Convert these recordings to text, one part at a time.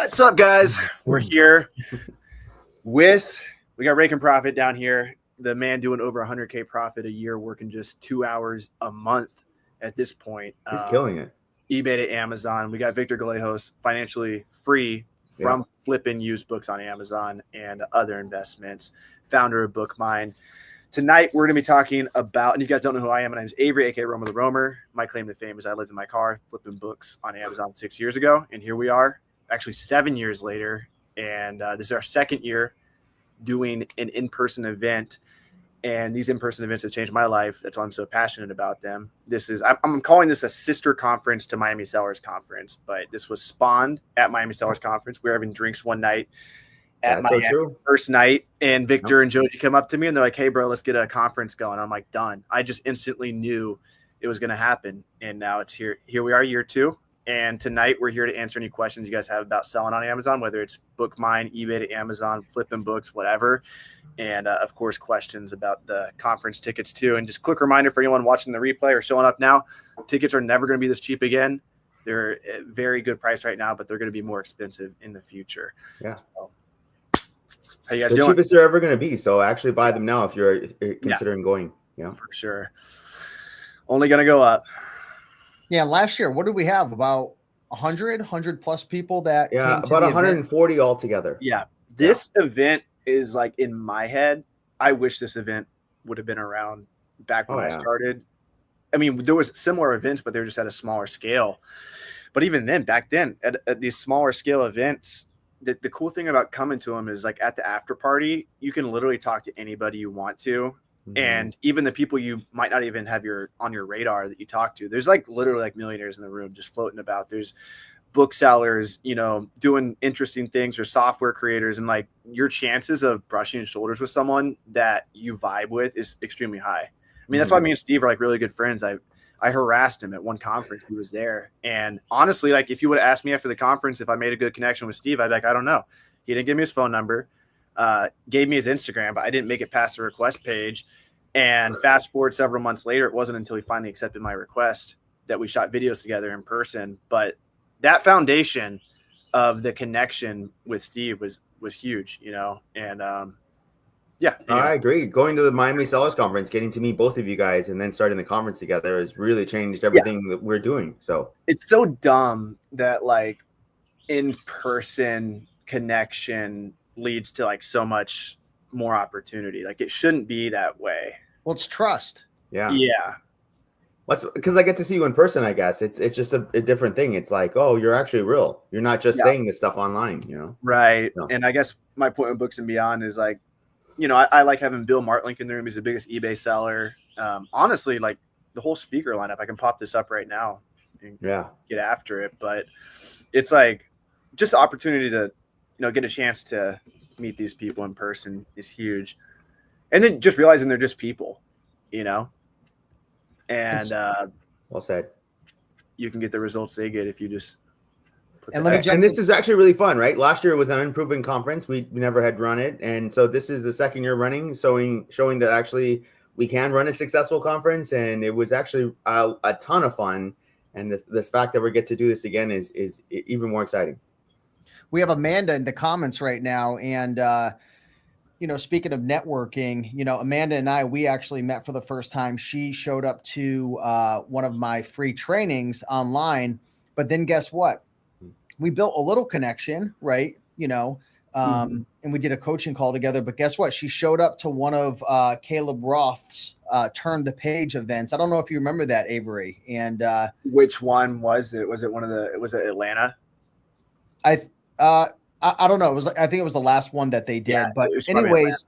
What's up, guys? We're here we got Rake and Profit down here. The man doing over 100K profit a year, working just 2 hours a month at this point. He's killing it. eBay to Amazon. We got Victor Galejos, financially free from flipping used books on Amazon and other investments, founder of BookMine. Tonight, we're going to be talking about, and you guys don't know who I am, my name is Avery, aka Roma the Roamer. My claim to fame is I lived in my car flipping books on Amazon 6 years ago, and here we are, actually 7 years later, and this is our second year doing an in-person event, and these in-person events have changed my life. That's why I'm so passionate about them. I'm calling this a sister conference to Miami Sellers Conference, but this was spawned at Miami Sellers Conference. We were having drinks one night at my first night, and Victor and Joji come up to me and they're like, "Hey bro, let's get a conference going." I'm like, done. I just instantly knew it was going to happen, and now it's here we are, year 2. And tonight we're here to answer any questions you guys have about selling on Amazon, whether it's BookMine, eBay to Amazon, flipping books, whatever. And of course, questions about the conference tickets too. And just quick reminder for anyone watching the replay or showing up now, tickets are never going to be this cheap again. They're at a very good price right now, but they're going to be more expensive in the future. Yeah. So, how you guys doing? The cheapest they're ever going to be. So actually buy them now if you're considering going. Yeah, for sure. Only going to go up. Yeah, last year, what did we have? About 100 plus people that came to about 140 event? Altogether. Yeah. This event is like, in my head, I wish this event would have been around back when I started. I mean, there was similar events, but they were just at a smaller scale. But even then, back then, at these smaller scale events, the cool thing about coming to them is, like, at the after party, you can literally talk to anybody you want to. Mm-hmm. And even the people you might not even have on your radar that you talk to, there's like literally like millionaires in the room just floating about. There's booksellers, doing interesting things, or software creators. And like, your chances of brushing shoulders with someone that you vibe with is extremely high. I mean, that's why me and Steve are like really good friends. I harassed him at one conference. He was there. And honestly, like, if you would have asked me after the conference if I made a good connection with Steve, I'd be like, I don't know. He didn't give me his phone number. Gave me his Instagram, but I didn't make it past the request page. And fast forward several months later, it wasn't until he finally accepted my request that we shot videos together in person. But that foundation of the connection with Steve was huge, and yeah. Anyway. I agree. Going to the Miami Sellers Conference, getting to meet both of you guys, and then starting the conference together has really changed everything that we're doing. So it's so dumb that like in-person connection leads to like so much more opportunity. Like, it shouldn't be that way. Well, it's trust. Yeah. Yeah. Because I get to see you in person, I guess. It's just a different thing. It's like, oh, you're actually real. You're not just saying this stuff online, Right. No. And I guess my point with Books and Beyond is like, I like having Bill Martlink in the room. He's the biggest eBay seller. Honestly, like, the whole speaker lineup, I can pop this up right now and get after it. But it's like, just the opportunity to get a chance to meet these people in person is huge. And then just realizing they're just people, and well said. You can get the results they get if you just and this is actually really fun, right? Last year was an unproven conference. We never had run it. And so this is the second year running, showing that actually we can run a successful conference. And it was actually a ton of fun. And this fact that we get to do this again is even more exciting. We have Amanda in the comments right now. And, speaking of networking, Amanda and I, we actually met for the first time. She showed up to one of my free trainings online. But then guess what? We built a little connection, right? And we did a coaching call together. But guess what? She showed up to one of Caleb Roth's Turn the Page events. I don't know if you remember that, Avery. And which one was it? Was it was it Atlanta? I don't know. I think it was the last one that they did. Yeah, but anyways,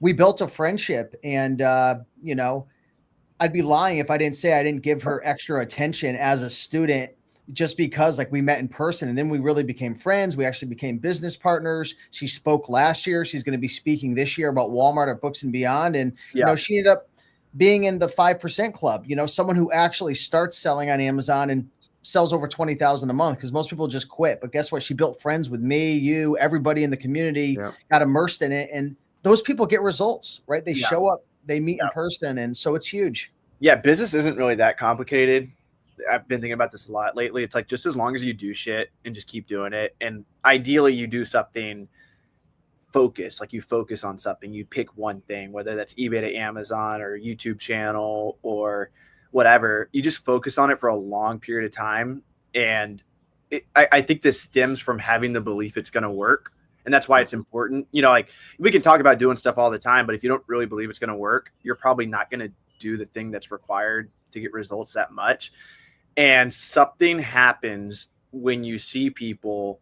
we built a friendship, and I'd be lying if I didn't say I didn't give her extra attention as a student, just because like we met in person, and then we really became friends. We actually became business partners. She spoke last year. She's going to be speaking this year about Walmart at Books and Beyond. And, she ended up being in the 5% club, someone who actually starts selling on Amazon and sells over 20,000 a month, because most people just quit. But guess what? She built friends with me, you, everybody in the community, got immersed in it. And those people get results, right? They show up, they meet in person. And so it's huge. Yeah. Business isn't really that complicated. I've been thinking about this a lot lately. It's like, just as long as you do shit and just keep doing it. And ideally you do something focused, like you focus on something, you pick one thing, whether that's eBay to Amazon or YouTube channel or whatever, you just focus on it for a long period of time. And I think this stems from having the belief it's going to work. And that's why it's important. You know, like we can talk about doing stuff all the time, but if you don't really believe it's going to work, you're probably not going to do the thing that's required to get results that much. And something happens when you see people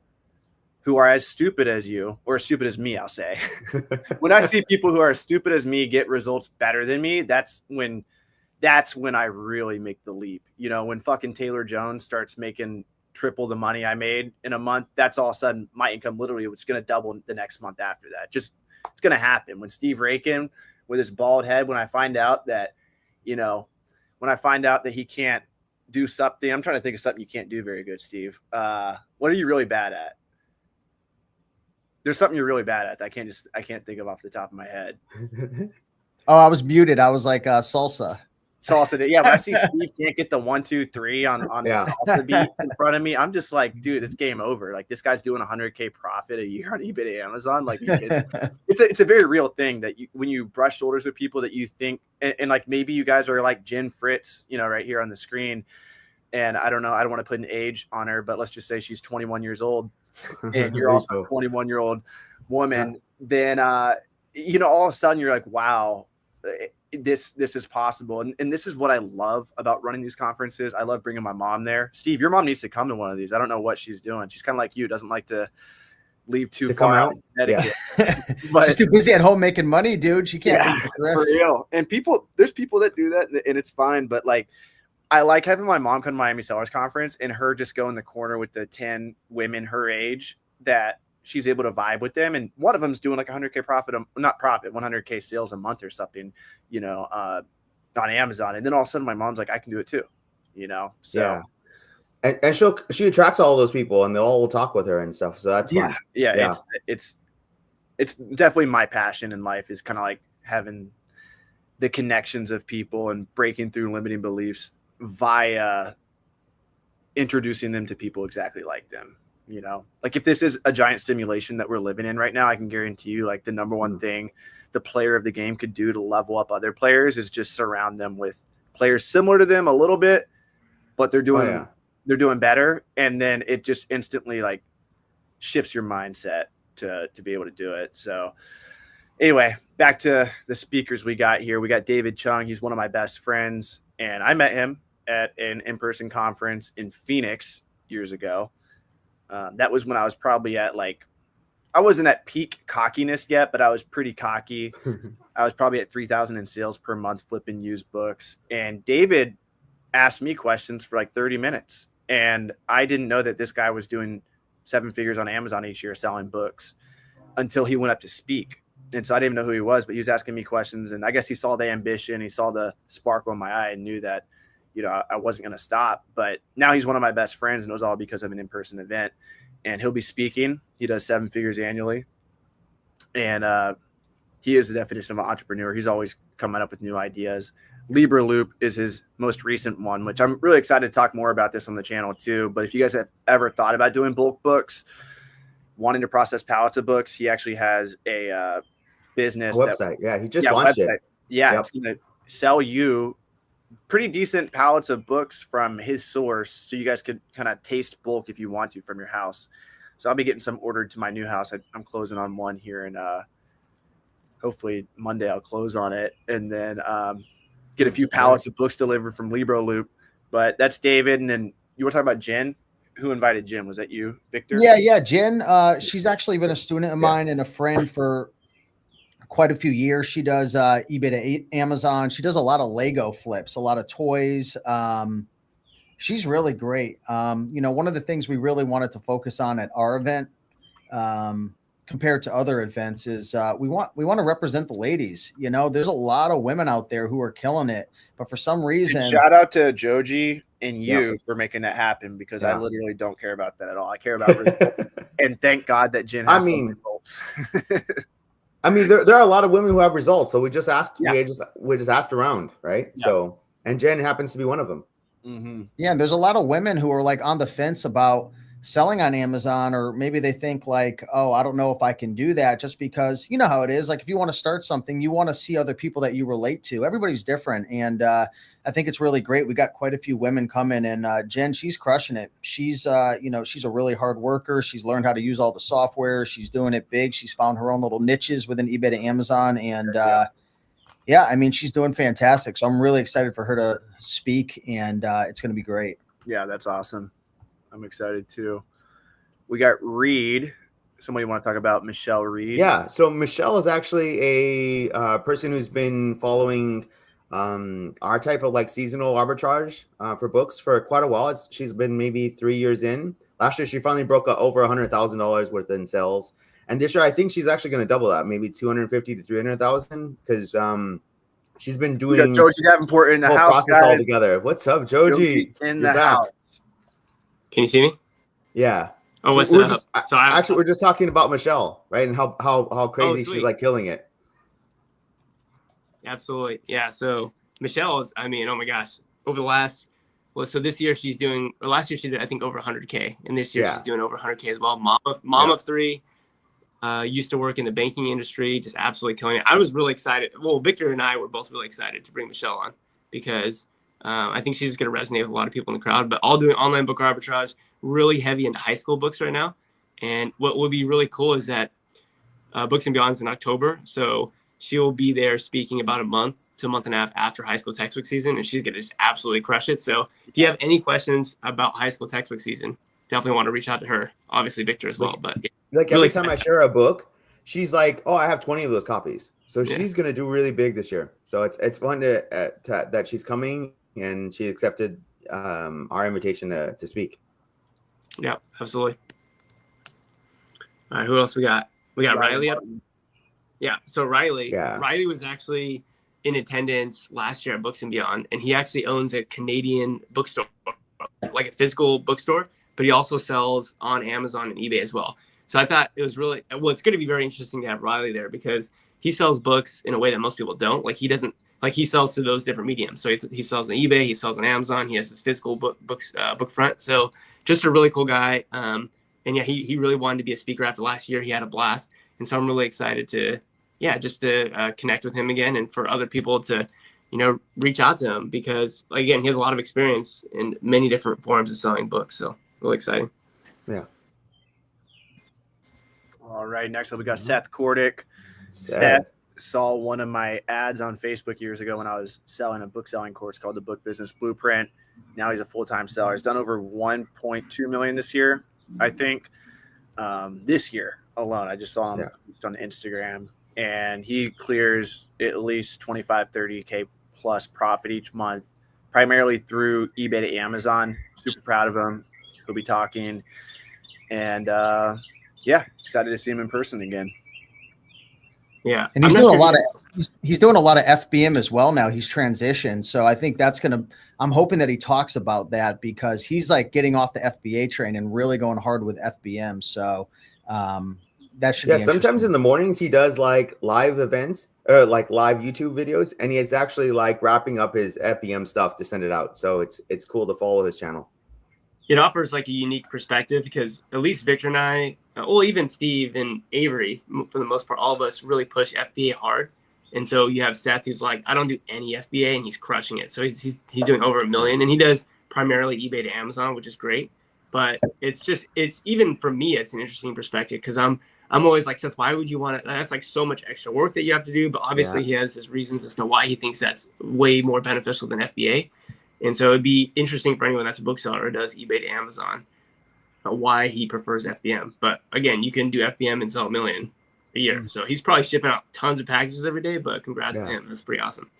who are as stupid as you, or as stupid as me, I'll say. When I see people who are as stupid as me get results better than me, that's when I really make the leap. You know, when fucking Taylor Jones starts making triple the money I made in a month, that's all of a sudden my income literally was going to double the next month after that. Just, it's going to happen. When Steve Rakin with his bald head, when I find out that, you know, when I find out that he can't do something, I'm trying to think of something you can't do very good, Steve. What are you really bad at? There's something you're really bad at that I can't think of off the top of my head. Oh, I was muted. I was like salsa. Salsa. Yeah, when I see Steve can't get the 1, 2, 3 on the salsa beat in front of me, I'm just like, dude, it's game over. Like, this guy's doing $100K profit a year on eBay to Amazon. Like, it's a very real thing that when you brush shoulders with people that you think, and like maybe you guys are like Jen Fritz, you know, right here on the screen. And I don't know, I don't want to put an age on her, but let's just say she's 21 years old and you're also a 21-year-old woman. Then, you know, all of a sudden you're like, wow, this is possible. And this is what I love about running these conferences. I love bringing my mom there. Steve, your mom needs to come to one of these. I don't know what she's doing. She's kind of like you, doesn't like to leave too far out. Yeah. But she's too busy at home making money, dude. She can't. Yeah, for real. And there's people that do that and it's fine. But like, I like having my mom come to Miami Sellers Conference and her just go in the corner with the 10 women her age that she's able to vibe with them. And one of them's doing like 100K profit, not profit, 100K sales a month or something, you know, on Amazon. And then all of a sudden my mom's like, I can do it too, you know? So, yeah. And she attracts all those people and they all will talk with her and stuff. So that's fun. Yeah. It's definitely my passion in life is kind of like having the connections of people and breaking through limiting beliefs via introducing them to people exactly like them. You know, like if this is a giant simulation that we're living in right now, I can guarantee you like the number one thing the player of the game could do to level up other players is just surround them with players similar to them a little bit, but they're doing better. And then it just instantly like shifts your mindset to be able to do it. So anyway, back to the speakers we got here. We got David Chung. He's one of my best friends. And I met him at an in-person conference in Phoenix years ago. That was when I was probably at I wasn't at peak cockiness yet, but I was pretty cocky. I was probably at 3,000 in sales per month flipping used books. And David asked me questions for like 30 minutes. And I didn't know that this guy was doing 7 figures on Amazon each year selling books until he went up to speak. And so I didn't even know who he was, but he was asking me questions. And I guess he saw the ambition. He saw the sparkle in my eye and knew that, you know, I wasn't going to stop. But now he's one of my best friends, and it was all because of an in-person event. And he'll be speaking. He does 7 figures annually. And he is the definition of an entrepreneur. He's always coming up with new ideas. Libra Loop is his most recent one, which I'm really excited to talk more about this on the channel too. But if you guys have ever thought about doing bulk books, wanting to process pallets of books, he actually has a business website. He just launched it. It's going to sell you pretty decent pallets of books from his source, so you guys could kind of taste bulk if you want to from your house. So I'll be getting some ordered to my new house. I'm closing on one here, and hopefully Monday I'll close on it, and then get a few pallets of books delivered from Libra Loop. But that's David, and then you were talking about Jen. Who invited Jen? Was that you, Victor? Yeah, Jen. She's actually been a student of mine and a friend for quite a few years. She does eBay to Amazon. She does a lot of Lego flips, a lot of toys. She's really great. You know, one of the things we really wanted to focus on at our event, compared to other events, is we want to represent the ladies. You know, there's a lot of women out there who are killing it, but for some reason, and shout out to Joji and you for making that happen, because I literally don't care about that at all. I care about results. And thank God that Jen has some results. I mean, there are a lot of women who have results. So we just asked, we just asked around, right? Yeah. So, and Jen happens to be one of them. Yeah, and there's a lot of women who are like on the fence about selling on Amazon, or maybe they think like, oh, I don't know if I can do that, just because you know how it is. Like if you want to start something, you want to see other people that you relate to. Everybody's different. And I think it's really great. We got quite a few women coming, and Jen, she's crushing it. She's, she's a really hard worker. She's learned how to use all the software. She's doing it big. She's found her own little niches within eBay to Amazon. And yeah, I mean, she's doing fantastic. So I'm really excited for her to speak, and it's going to be great. Yeah, that's awesome. I'm excited too. We got Reed. Somebody want to talk about Michelle Reed? Yeah. So Michelle is actually a person who's been following our type of like seasonal arbitrage for books for quite a while. She's been maybe 3 years in. Last year, she finally broke over $100,000 worth in sales. And this year, I think she's actually going to double that, maybe 250 to 300,000, because she's been doing Joji Davenport in the whole house process all together. What's up, Joji? In the house. Can you see me? Yeah. Oh, what's up? Actually, we're just talking about Michelle, right? And how crazy she's like killing it. Absolutely. Yeah. So Michelle is, I mean, oh my gosh, over the last, so this year she's doing, or last year she did, I think, over 100K. And this year she's doing over 100K as well. Mom of three, used to work in the banking industry, just absolutely killing it. I was really excited. Well, Victor and I were both really excited to bring Michelle on, because I think she's going to resonate with a lot of people in the crowd, but all doing online book arbitrage, really heavy into high school books right now. And what would be really cool is that Books and Beyond's in October. So she will be there speaking about a month to a month and a half after high school textbook season, and she's going to just absolutely crush it. So if you have any questions about high school textbook season, definitely want to reach out to her. Obviously Victor as well, but like every time I share a book, she's like, "Oh, I have 20 of those copies." So she's going to do really big this year. So it's fun that she's coming, and she accepted our invitation to speak. Yeah, absolutely. All right, who else we got? We got Riley up. Yeah, so Riley was actually in attendance last year at Books and Beyond, and he actually owns a Canadian bookstore, like a physical bookstore, but he also sells on Amazon and eBay as well. So I thought it was really, well, it's going to be very interesting to have Riley there, because he sells books in a way that most people don't. Like he sells to those different mediums. So he sells on eBay, he sells on Amazon, he has his physical book front. So just a really cool guy. And yeah, he really wanted to be a speaker after last year. He had a blast. And so I'm really excited to connect with him again, and for other people to, reach out to him, because again, he has a lot of experience in many different forms of selling books. So really exciting. Yeah. All right. Next up, we got Seth Kordick. Seth saw one of my ads on Facebook years ago when I was selling a book selling course called the Book Business Blueprint. Now he's a full-time seller. He's done over 1.2 million this year, I think. This year alone, I just saw him just on Instagram, and he clears at least 25, 30K plus profit each month, primarily through eBay to Amazon. Super proud of him. He'll be talking, and excited to see him in person again. Yeah, and he's doing a lot of FBM as well now. He's transitioned, so I think that's gonna. I'm hoping that he talks about that, because he's like getting off the FBA train and really going hard with FBM. So that should be sometimes in the mornings he does like live events or like live YouTube videos, and he is actually like wrapping up his FBM stuff to send it out. So it's cool to follow his channel. It offers like a unique perspective, because at least Victor and I, even Steve and Avery, for the most part, all of us really push FBA hard. And so you have Seth, who's like, I don't do any FBA, and he's crushing it. So he's doing over 1 million, and he does primarily eBay to Amazon, which is great. But it's even for me, it's an interesting perspective, because I'm always like, Seth, why would you want to? That's like so much extra work that you have to do. But obviously he has his reasons as to why he thinks that's way more beneficial than FBA. And so it'd be interesting for anyone that's a bookseller or does eBay to Amazon, why he prefers FBM. But again, you can do FBM and sell 1 million a year. So he's probably shipping out tons of packages every day, but congrats to him. That's pretty awesome.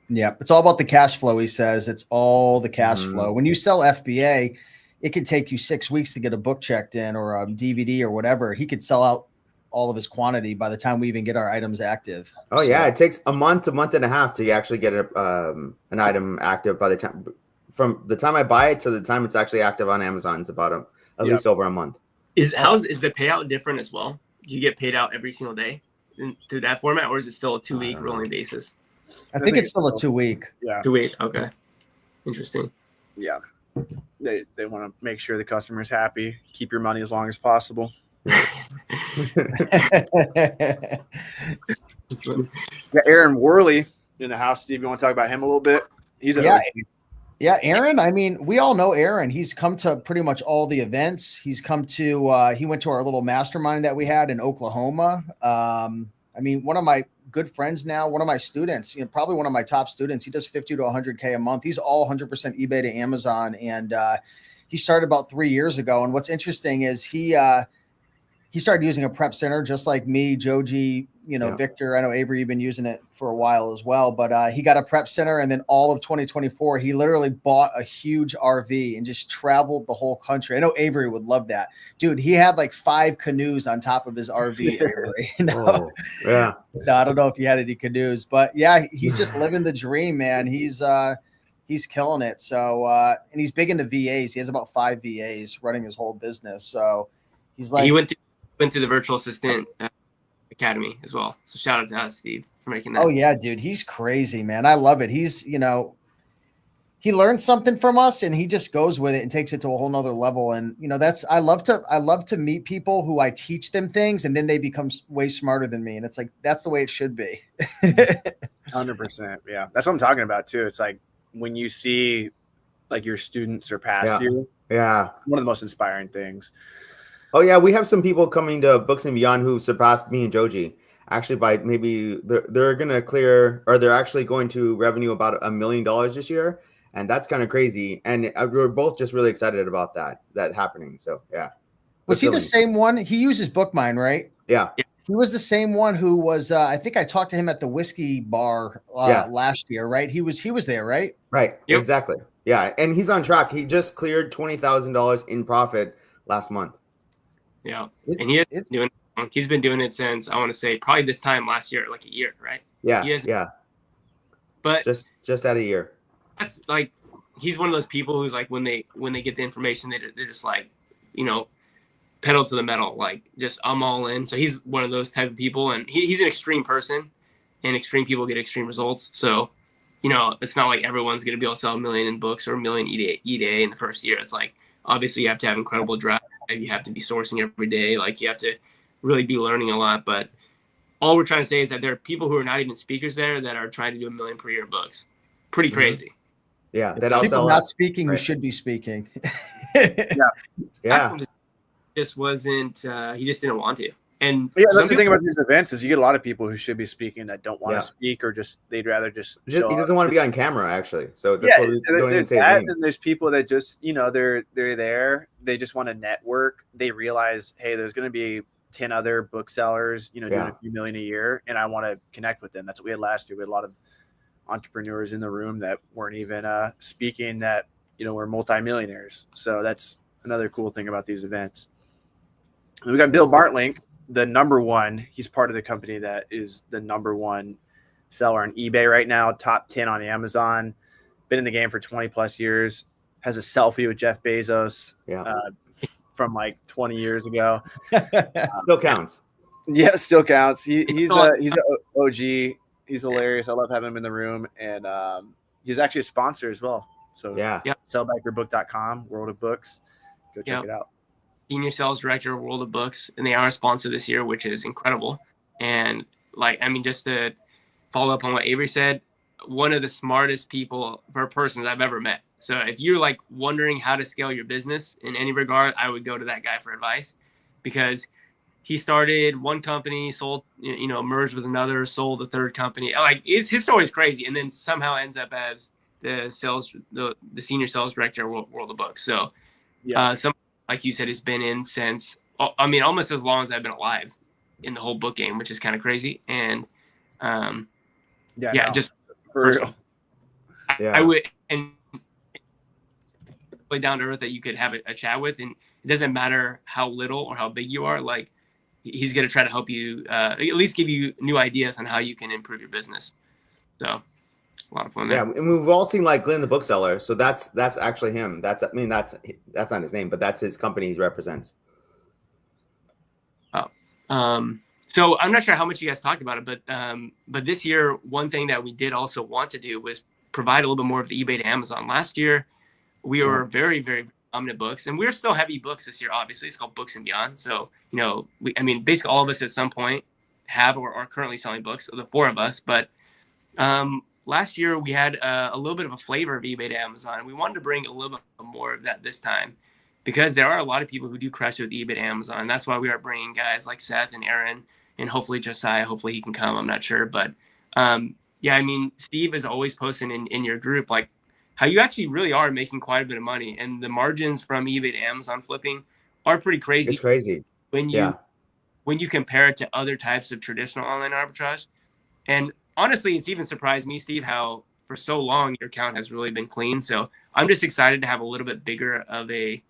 Yeah. It's all about the cash flow. He says it's all the cash flow. When you sell FBA, it could take you 6 weeks to get a book checked in or a DVD or whatever. He could sell out all of his quantity by the time we even get our items active. Oh, so, yeah. It takes a month and a half to actually get an item active. By the time, from the time I buy it to the time it's actually active on Amazon, it's about at least over a month. Is the payout different as well? Do you get paid out every single day through that format, or is it still a 2-week rolling basis? I think it's still a 2-week. Yeah. 2 week. Okay. Interesting. Yeah. They want to make sure the customer's happy, keep your money as long as possible. Yeah, Aaron Worley in the house. Steve, you want to talk about him a little bit? He's yeah, Aaron. I mean, we all know Aaron. He's come to pretty much all the events. He's come to. He went to our little mastermind that we had in Oklahoma. I mean, one of my good friends now, one of my students, probably one of my top students. He does 50 to 100K a month. He's all 100% eBay to Amazon, and he started about 3 years ago. And what's interesting is he started using a prep center just like me, Joji, Victor. I know Avery, you've been using it for a while as well, but he got a prep center, and then all of 2024, he literally bought a huge RV and just traveled the whole country. I know Avery would love that. Dude, he had like 5 canoes on top of his RV, Avery. Oh, yeah. No, I don't know if he had any canoes, but yeah, he's just living the dream, man. He's killing it. So, and he's big into VAs. He has about 5 VAs running his whole business. So he's like, he went to the virtual assistant academy as well. So shout out to us, Steve, for making that. Oh yeah, dude. He's crazy, man. I love it. He's, he learns something from us and he just goes with it and takes it to a whole nother level. And, I love to meet people who I teach them things and then they become way smarter than me. And it's like, that's the way it should be. 100%. Yeah. That's what I'm talking about too. It's like when you see like your students surpass you. Yeah. One of the most inspiring things. Oh yeah, we have some people coming to Books and Beyond who surpassed me and Joji. Actually, by maybe they're going to clear, or they're actually going to revenue about $1 million this year, and that's kind of crazy. And we're both just really excited about that happening. So yeah. Was he the same one? He uses BookMine, right? Yeah. He was the same one who was. I think I talked to him at the whiskey bar last year, right? He was there, right? Right. Yep. Exactly. Yeah, and he's on track. He just cleared $20,000 in profit last month. Yeah, and he's been doing it since, I want to say, probably this time last year, like a year, right? Yeah, yeah. But just at a year. That's like, he's one of those people who's like, when they get the information, they're just like, pedal to the metal, like just I'm all in. So he's one of those type of people, and he's an extreme person, and extreme people get extreme results. So, it's not like everyone's going to be able to sell 1 million in books or 1 million eDay in the first year. It's like, obviously you have to have incredible drive. You have to be sourcing every day. Like you have to really be learning a lot. But all we're trying to say is that there are people who are not even speakers there that are trying to do 1 million per year books. Pretty crazy. Yeah. That people not speaking, right. Who should be speaking. Yeah. Just wasn't, he just didn't want to. And that's the thing about these events is you get a lot of people who should be speaking that don't want to speak, or they'd rather just he doesn't want to be on camera, actually. So that's what we don't even say his name. And there's people that just they're there, they just want to network. They realize, hey, there's going to be 10 other booksellers doing a few million a year, and I want to connect with them. That's what we had last year. We had a lot of entrepreneurs in the room that weren't even speaking, that were multimillionaires. So that's another cool thing about these events. And we got Bill Bartlink, the number one. He's part of the company that is the number one seller on eBay right now, top 10 on Amazon, been in the game for 20 plus years, has a selfie with Jeff Bezos from like 20 years ago. Still counts. Yeah, still counts. He's an OG. He's hilarious. I love having him in the room. And he's actually a sponsor as well. So sellbackerbook.com, World of Books. Go check it out. Senior sales director of World of Books, and they are a sponsor this year, which is incredible. And just to follow up on what Avery said, one of the smartest persons I've ever met. So if you're like wondering how to scale your business in any regard, I would go to that guy for advice, because he started one company, sold, merged with another, sold a third company. Like his story is crazy, and then somehow ends up as the senior sales director of World of Books. So like you said, has been in since, almost as long as I've been alive in the whole book game, which is kind of crazy. And just for real. I would, and way down to earth that you could have a chat with, and it doesn't matter how little or how big you are. Like he's going to try to help you, at least give you new ideas on how you can improve your business. So a lot of fun there. Yeah, and we've all seen like Glenn the Bookseller. So that's actually him. That's not his name, but that's his company he represents. So I'm not sure how much you guys talked about it, but this year, one thing that we did also want to do was provide a little bit more of the eBay to Amazon. Last year, we were very, very dominant books, and we're still heavy books this year. Obviously, it's called Books and Beyond. So, basically all of us at some point have or are currently selling books, the four of us. But last year we had a little bit of a flavor of eBay to Amazon. We wanted to bring a little bit more of that this time, because there are a lot of people who do crush it with eBay to Amazon. And that's why we are bringing guys like Seth and Aaron, and hopefully Josiah. Hopefully he can come. I'm not sure, but Steve is always posting in your group like how you actually really are making quite a bit of money, and the margins from eBay to Amazon flipping are pretty crazy. It's crazy when you compare it to other types of traditional online arbitrage. And honestly, it's even surprised me, Steve, how for so long your account has really been clean. So I'm just excited to have a little bit bigger of a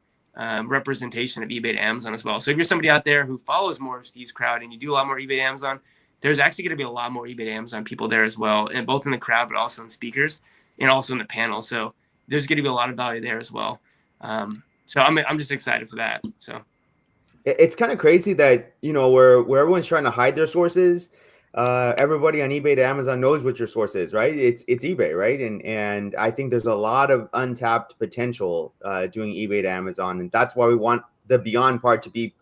representation of eBay to Amazon as well. So if you're somebody out there who follows more of Steve's crowd and you do a lot more eBay to Amazon, there's actually going to be a lot more eBay to Amazon people there as well, and both in the crowd, but also in speakers and also in the panel. So there's going to be a lot of value there as well. So I'm just excited for that. So it's kind of crazy that, where everyone's trying to hide their sources, everybody on eBay to Amazon knows what your source is, right? It's eBay, right? And I think there's a lot of untapped potential doing eBay to Amazon, and that's why we want the Beyond part to be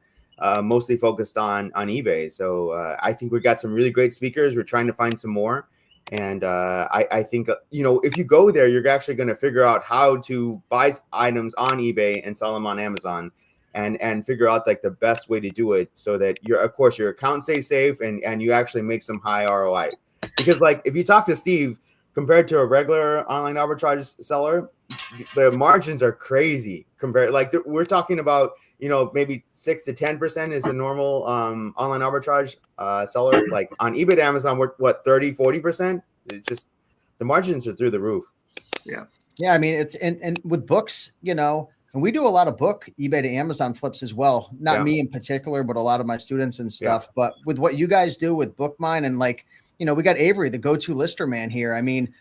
mostly focused on eBay. So I think we got some really great speakers. We're trying to find some more. And I think, if you go there, you're actually going to figure out how to buy items on eBay and sell them on Amazon, and figure out like the best way to do it so that your account stays safe and you actually make some high ROI. Because like if you talk to Steve, compared to a regular online arbitrage seller, the margins are crazy compared. Like we're talking about, maybe 6 to 10% is a normal online arbitrage seller. Like on eBay to Amazon, we're what, 30, 40%? It's just the margins are through the roof. Yeah. Yeah. I mean, it's and with books, and we do a lot of book eBay to Amazon flips as well. Not me in particular, but a lot of my students and stuff. Yeah. But with what you guys do with BookMine and like, we got Avery, the go-to lister man here. I mean,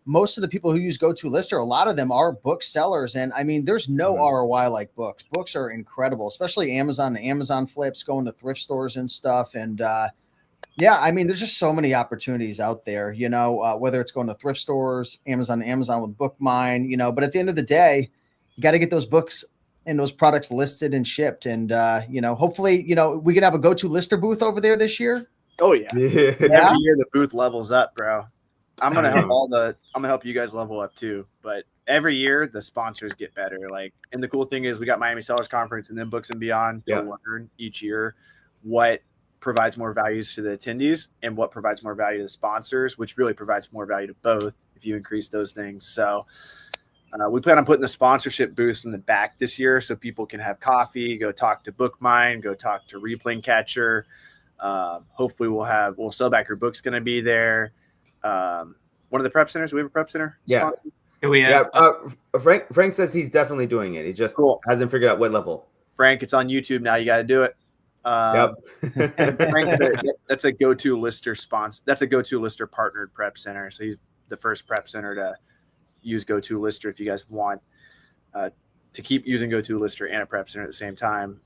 most of the people who use go-to-lister, a lot of them are book sellers. And I mean, there's no ROI like books. Books are incredible, especially Amazon and Amazon flips, going to thrift stores and stuff. And I mean, there's just so many opportunities out there, whether it's going to thrift stores, Amazon with BookMine, but at the end of the day, you got to get those books and those products listed and shipped. And, hopefully, we can have a go-to-lister booth over there this year. Oh yeah. Every year the booth levels up, bro. I'm gonna help you guys level up too. But every year the sponsors get better. Like, and the cool thing is we got Miami Sellers Conference and then Books and Beyond to learn each year what provides more values to the attendees and what provides more value to the sponsors, which really provides more value to both if you increase those things. So we plan on putting the sponsorship booths in the back this year so people can have coffee, go talk to BookMine, go talk to Replaying Catcher. Hopefully we'll sell back your book's going to be there. One of the prep centers. We have a prep center. Yeah. Frank says he's definitely doing it. He just hasn't figured out what level. Frank, it's on YouTube now. You got to do it. That's a go-to lister sponsor. That's a go-to lister partnered prep center. So he's the first prep center to use go-to lister. If you guys want to keep using go-to lister and a prep center at the same time.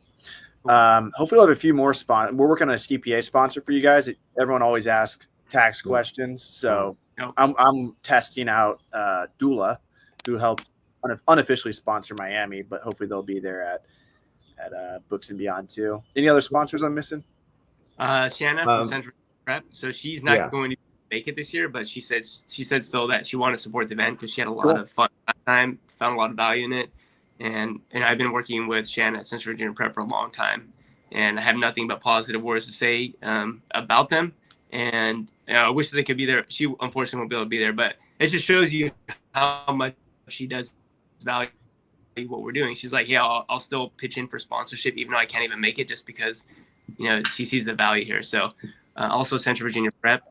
Hopefully we'll have a few more sponsors. We're working on a CPA sponsor for you guys. Everyone always asks tax questions. So I'm testing out Dula, who helped unofficially sponsor Miami, but hopefully they'll be there at Books and Beyond too. Any other sponsors I'm missing? Shanna from Central Prep. So she's not going to make it this year, but she said still that she wanted to support the event because she had a lot of fun last time, found a lot of value in it. And I've been working with Shanna at Central Virginia Prep for a long time, and I have nothing but positive words to say about them. And I wish that they could be there. She unfortunately won't be able to be there, but it just shows you how much she does value what we're doing. She's like, I'll still pitch in for sponsorship, even though I can't even make it, just because she sees the value here. So also Central Virginia Prep,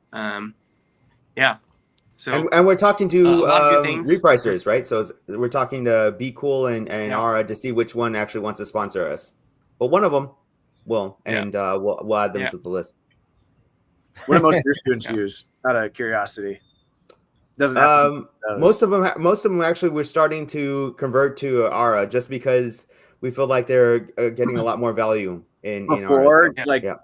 So and we're talking to repricers, right? So we're talking to Be Cool and Ara to see which one actually wants to sponsor us. But one of them will, and we'll add them to the list. What do most of your students use? Out of curiosity, doesn't have most of them actually we're starting to convert to Ara just because we feel like they're getting a lot more value in Ara.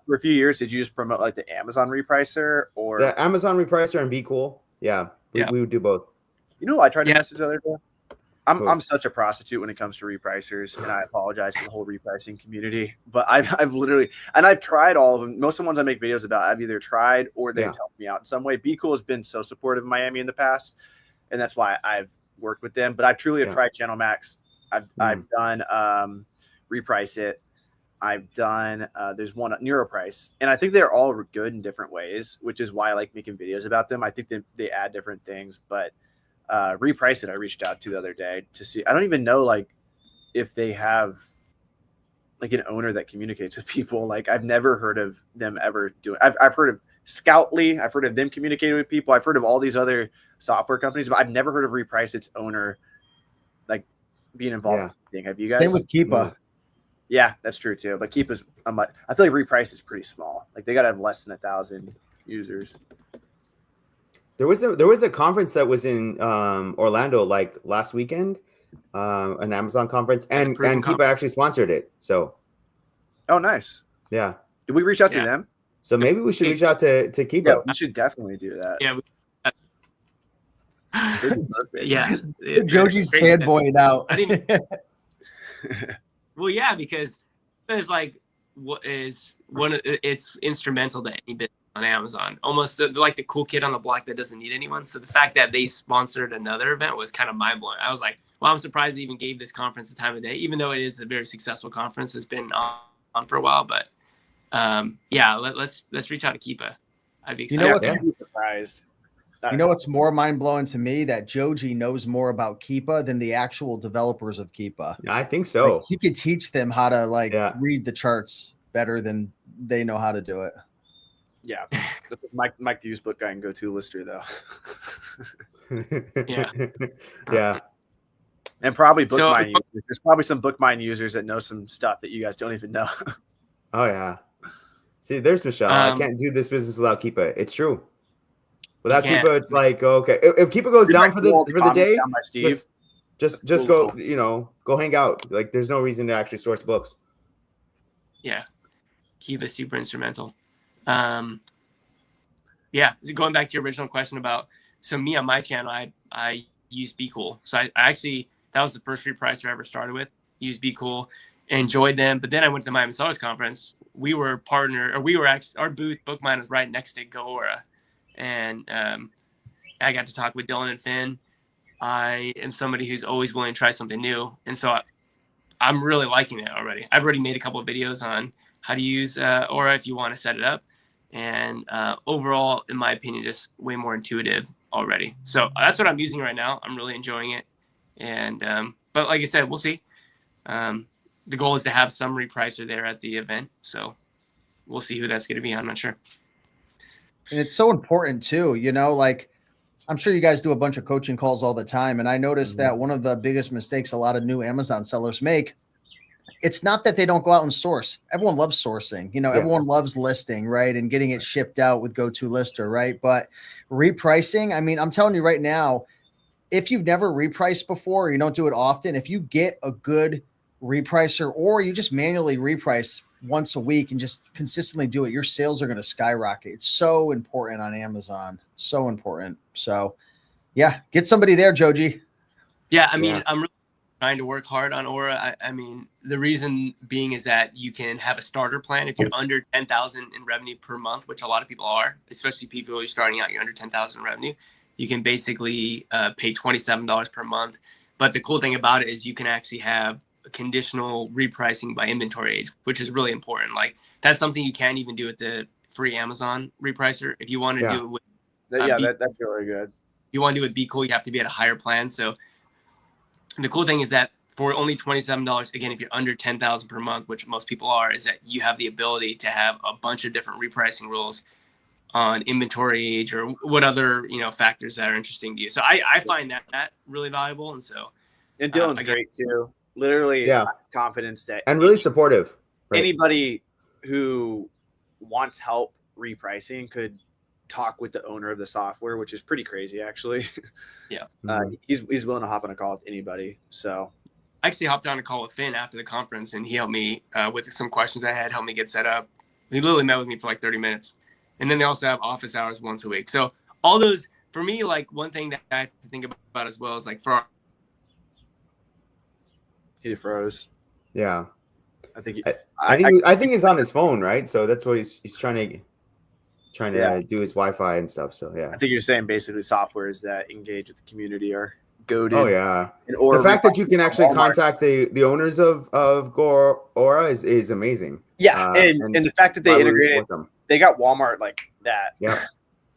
For a few years, did you just promote like the Amazon repricer or the Amazon repricer and Be Cool? Yeah, we would do both. You know, I tried to message the other day. I'm such a prostitute when it comes to repricers, and I apologize to the whole repricing community. But I've literally, and I've tried all of them. Most of the ones I make videos about, I've either tried or they've helped me out in some way. Be Cool has been so supportive of Miami in the past, and that's why I've worked with them. But I truly have tried Channel Max. I've done Reprice It. I've done there's one Neuroprice, and I think they're all good in different ways, which is why I like making videos about them. I think they add different things, but Reprice It I reached out to the other day to see. I don't even know like if they have like an owner that communicates with people. Like I've never heard of them ever doing. I've heard of Scoutly. I've heard of them communicating with people. I've heard of all these other software companies, but I've never heard of Reprice It's owner like being involved with anything. Have you guys? Same with Keepa. Yeah, that's true too. But Keepa's I feel like Reprice is pretty small. Like they got to have less than 1,000 users. There was a conference that was in Orlando like last weekend, an Amazon conference, and Keepa actually sponsored it. So, oh, nice. Yeah. Did we reach out to them? So maybe we should reach out to Keepa. Yeah, we should definitely do that. Yeah. Joji's fanboying out. Well, yeah, because it's like it's instrumental to any business on Amazon. Almost like the cool kid on the block that doesn't need anyone. So the fact that they sponsored another event was kind of mind blowing. I was like, well, I'm surprised they even gave this conference the time of day, even though it is a very successful conference. It's been on for a while, but let's reach out to Keepa. I'd be excited. You know what's surprised. You know what's more mind-blowing to me? That Joji knows more about Keepa than the actual developers of Keepa. I think so. Like, he could teach them how to read the charts better than they know how to do it. Yeah. Mike the used book guy and go-to lister, though. Yeah. And probably bookmine users. There's probably some bookmine users that know some stuff that you guys don't even know. Oh, yeah. See, there's Michelle. I can't do this business without Keepa. It's true. Without Keepa, it's like, okay. If Keepa goes down for the day, just go, go hang out. Like, there's no reason to actually source books. Yeah. Keepa's super instrumental. Going back to your original question about, so me on my channel, I use Be Cool. So I actually, that was the first repricer I ever started with. Used Be Cool, enjoyed them. But then I went to the Miami Sellers Conference. We were our booth, Bookmine, was right next to Goora. And I got to talk with Dylan and Finn. I am somebody who's always willing to try something new. And so I'm really liking it already. I've already made a couple of videos on how to use Aura if you want to set it up. And overall, in my opinion, just way more intuitive already. So that's what I'm using right now. I'm really enjoying it. And but like I said, we'll see. The goal is to have some repricer there at the event. So we'll see who that's going to be. I'm not sure. And it's so important too, like I'm sure you guys do a bunch of coaching calls all the time. And I noticed that one of the biggest mistakes a lot of new Amazon sellers make, it's not that they don't go out and source. Everyone loves sourcing, everyone loves listing, right? And getting it shipped out with GoToLister, right? But repricing, I mean, I'm telling you right now, if you've never repriced before, or you don't do it often, if you get a good repricer or you just manually reprice once a week and just consistently do it, your sales are going to skyrocket. It's so important on Amazon. So important. So yeah, get somebody there, Joji. Yeah. I mean, I'm really trying to work hard on Aura. I mean, the reason being is that you can have a starter plan. If you're under 10,000 in revenue per month, which a lot of people are, especially people who are starting out, you're under 10,000 in revenue, you can basically pay $27 per month. But the cool thing about it is you can actually have conditional repricing by inventory age, which is really important. Like that's something you can't even do with the free Amazon repricer. If you want to do it with that's really good. If you want to do it Be Cool, you have to be at a higher plan. So the cool thing is that for only $27, again, if you're under 10,000 per month, which most people are, is that you have the ability to have a bunch of different repricing rules on inventory age or what other factors that are interesting to you. So I find that really valuable. And Dylan's great too. Literally, confidence that and really supportive. Right? Anybody who wants help repricing could talk with the owner of the software, which is pretty crazy, actually. Yeah, he's willing to hop on a call with anybody. So, I actually hopped on a call with Finn after the conference, and he helped me with some questions I had, helped me get set up. He literally met with me for like 30 minutes, and then they also have office hours once a week. So all those for me, like one thing that I have to think about as well is like for he froze. Yeah. I think I think he's on his phone, right? So that's what he's trying to do his Wi-Fi and stuff. So yeah. I think you're saying basically softwares that engage with the community are goated. Oh yeah. The fact that you can actually contact the owners of Aura is amazing. Yeah, and the fact that they integrated them. They got Walmart like that. Yeah.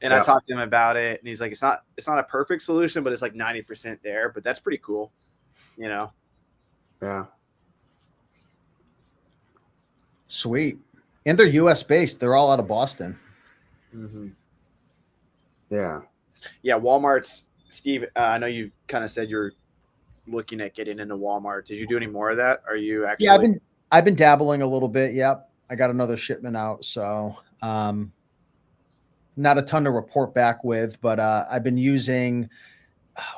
And I talked to him about it, and he's like, it's not a perfect solution, but it's like 90% there. But that's pretty cool, you know. Yeah. Sweet. And they're US based. They're all out of Boston. Mm-hmm. Yeah. Yeah. Walmart's, Steve, I know you kind of said you're looking at getting into Walmart. Did you do any more of that? Are you actually? Yeah, I've been dabbling a little bit. Yep. I got another shipment out. So not a ton to report back with, but I've been using,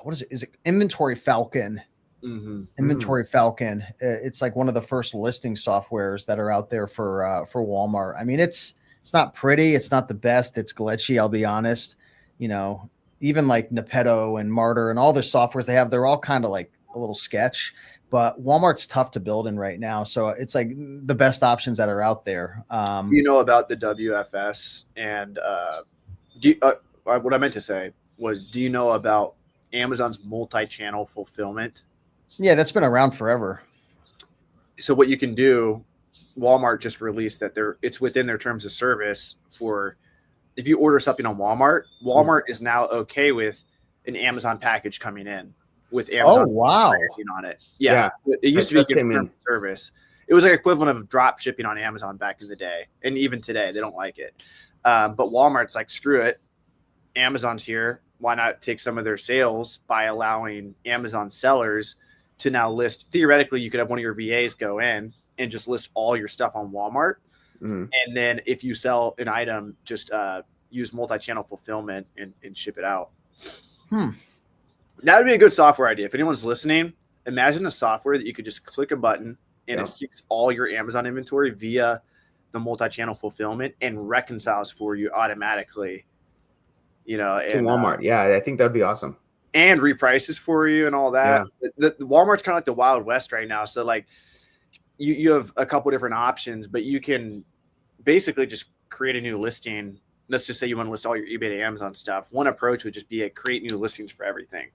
what is it? Is it Inventory Falcon? Mm-hmm. Inventory Falcon. It's like one of the first listing softwares that are out there for Walmart. I mean, it's not pretty. It's not the best. It's glitchy. I'll be honest. You know, even like Nepeto and Martyr and all their softwares they have, they're all kind of like a little sketch. But Walmart's tough to build in right now, so it's like the best options that are out there. You know about the WFS and what I meant to say was, do you know about Amazon's multi-channel fulfillment? Yeah, that's been around forever. So what you can do, Walmart just released that it's within their terms of service for if you order something on Walmart is now okay with an Amazon package coming in with Amazon on it. Yeah. It used to be against terms of service. It was like equivalent of drop shipping on Amazon back in the day. And even today, they don't like it. But Walmart's like, screw it. Amazon's here. Why not take some of their sales by allowing Amazon sellers to now list? Theoretically, you could have one of your VAs go in and just list all your stuff on Walmart. Mm-hmm. And then if you sell an item, just use multi-channel fulfillment and ship it out. That would be a good software idea. If anyone's listening, imagine a software that you could just click a button and it seeks all your Amazon inventory via the multi-channel fulfillment and reconciles for you automatically. You know, to Walmart. Yeah, I think that'd be awesome. And reprices for you and all that. Yeah. The Walmart's kind of like the Wild West right now. So like you have a couple different options, but you can basically just create a new listing. Let's just say you want to list all your eBay to Amazon stuff. One approach would just be create new listings for everything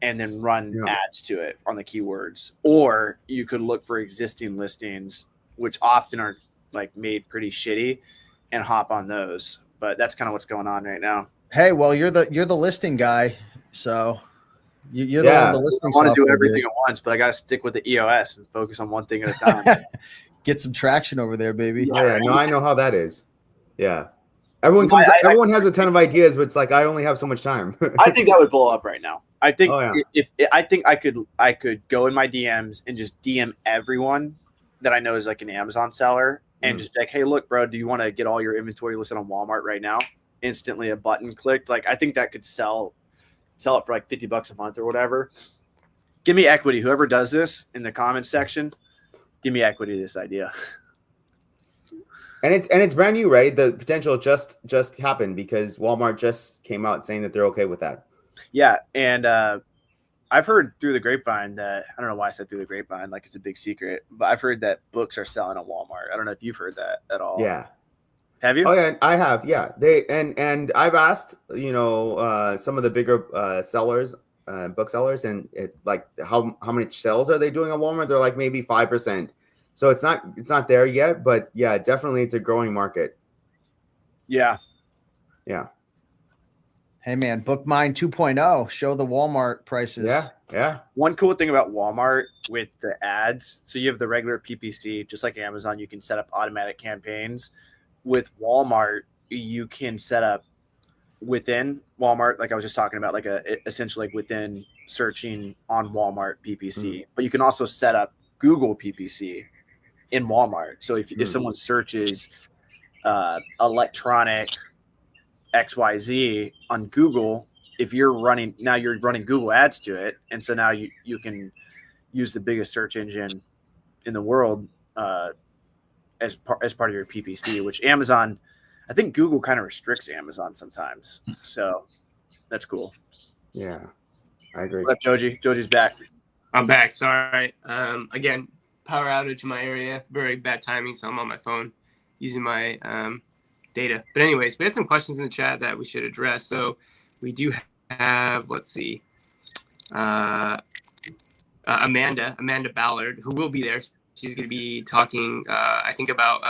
and then run ads to it on the keywords. Or you could look for existing listings, which often are like made pretty shitty, and hop on those. But that's kind of what's going on right now. Hey, well, you're the listing guy, so you're the one with the listing. I want to do everything at once, but I got to stick with the EOS and focus on one thing at a time. Get some traction over there, baby. Yeah, no, I know how that is. Yeah, everyone has a ton of ideas, but it's like I only have so much time. I think that would blow up right now. I think I could go in my DMs and just DM everyone that I know is like an Amazon seller and just be like, hey, look, bro, do you want to get all your inventory listed on Walmart right now? Instantly a button clicked. Like I think that could sell it for like $50 a month or whatever. Give me equity. Whoever does this in the comments section, give me equity to this idea. And it's brand new, right? The potential just happened because Walmart just came out saying that they're okay with that. Yeah, and I've heard through the grapevine that, I don't know why I said through the grapevine, like it's a big secret, but I've heard that books are selling at Walmart. I don't know if you've heard that at all. Yeah. Have you? Oh yeah, I have. Yeah, and I've asked, some of the bigger sellers, booksellers, and it like how many sales are they doing on Walmart? They're like maybe 5%. So it's not there yet, but yeah, definitely it's a growing market. Yeah. Yeah. Hey man, Book Mine 2.0, show the Walmart prices. Yeah. One cool thing about Walmart with the ads, so you have the regular PPC, just like Amazon, you can set up automatic campaigns. With Walmart, you can set up within Walmart, like I was just talking about, like essentially like within searching on Walmart PPC, but you can also set up Google PPC in Walmart. So if someone searches electronic XYZ on Google, if you're running Google ads to it, and so now you can use the biggest search engine in the world as part of your PPC, which Amazon, I think Google kind of restricts Amazon sometimes. So That's cool. Yeah, I agree. What's up, Joji? Joji's back. I'm back. Sorry. Again, power outage in my area. Very bad timing, so I'm on my phone using my data. But anyways, we had some questions in the chat that we should address. So we do have, let's see, Amanda Ballard, who will be there. She's going to be talking, I think, about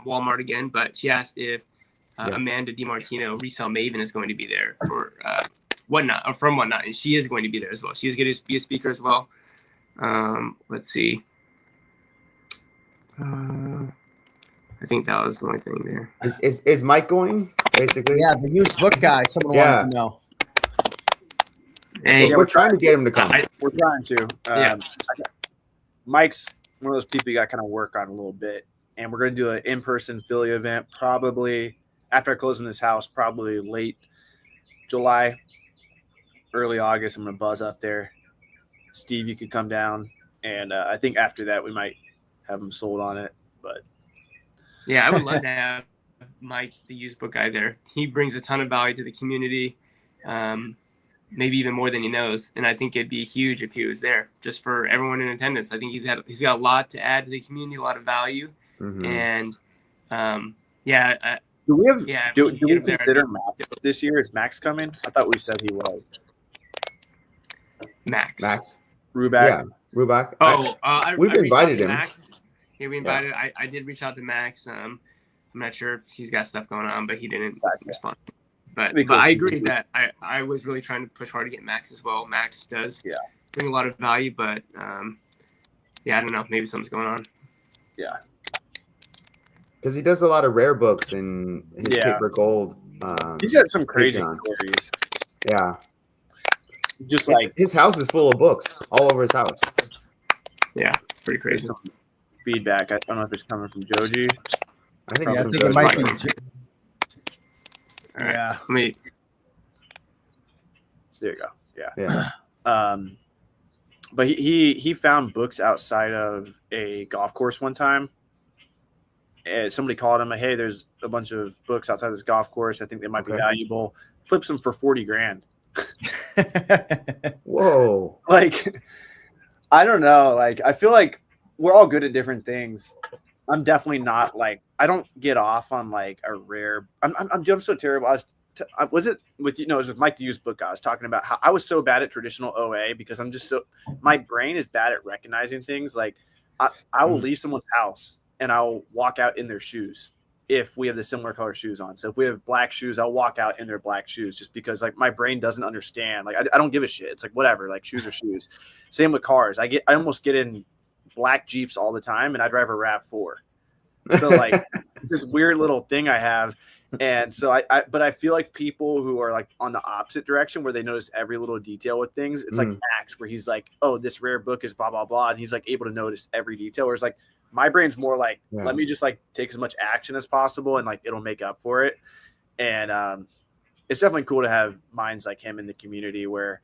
Walmart again. But she asked if Amanda DiMartino, Resell Maven, is going to be there for Whatnot, or from Whatnot, and she is going to be there as well. She is going to be a speaker as well. Let's see. I think that was the only thing there. Is Mike going? Basically, yeah, the used book guy. Someone wanted to know. Hey, we're trying to get him to come. We're trying to. Mike's one of those people you got to kind of work on a little bit, and we're going to do an in-person Philly event probably after I close in this house, probably late July, early August. I'm going to buzz up there. Steve, you could come down, and I think after that we might have him sold on it. But yeah, I would love to have Mike, the used book guy, there. He brings a ton of value to the community, maybe even more than he knows. And I think it'd be huge if he was there, just for everyone in attendance. I think he's got a lot to add to the community, a lot of value, and do we have? Do we consider Max this year? Is Max coming? I thought we said he was. Max. Rubac. Yeah, Rubac. We've invited him. Max. Yeah, we invited. Yeah. I did reach out to Max. I'm not sure if he's got stuff going on, but he didn't respond. But I agree that I was really trying to push hard to get Max as well. Max does bring a lot of value, but I don't know. Maybe something's going on. Yeah. Because he does a lot of rare books and his paper gold. He's got some crazy stories. Yeah. Just like his house is full of books all over his house. Yeah, it's pretty crazy. Feedback. I don't know if it's coming from Joji. I think it might be. Yeah. There you go. Yeah. But he found books outside of a golf course one time. And somebody called him, hey, there's a bunch of books outside this golf course. I think they might be valuable. Flips them for $40,000. Whoa. Like, I don't know. Like, I feel like we're all good at different things. I'm definitely not like, I don't get off on like a rare. I'm so terrible. Was it with you? No, it was with Mike the used book guy. I was talking about how I was so bad at traditional OA because I'm just my brain is bad at recognizing things. Like I will leave someone's house and I'll walk out in their shoes if we have the similar color shoes on. So if we have black shoes, I'll walk out in their black shoes just because like my brain doesn't understand. Like I don't give a shit. It's like whatever. Like shoes are shoes. Same with cars. I almost get in black Jeeps all the time, and I drive a RAV4. So like this weird little thing I have. And so but I feel like people who are like on the opposite direction where they notice every little detail with things, it's like Max, where he's like, oh, this rare book is blah, blah, blah. And he's like able to notice every detail. Whereas like my brain's more like, let me just like take as much action as possible and like it'll make up for it. And it's definitely cool to have minds like him in the community where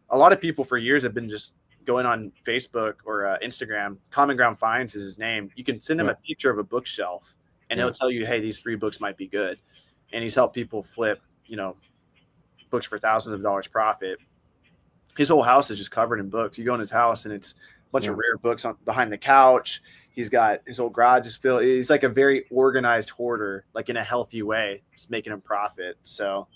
a lot of people for years have been just going on Facebook or Instagram. Common Ground Finds is his name. You can send him a picture of a bookshelf and he'll tell you, hey, these 3 books might be good. And he's helped people flip, books for thousands of dollars profit. His whole house is just covered in books. You go in his house and it's a bunch of rare books behind the couch. He's got his whole garage is filled. He's like a very organized hoarder, like in a healthy way, just making him profit. So,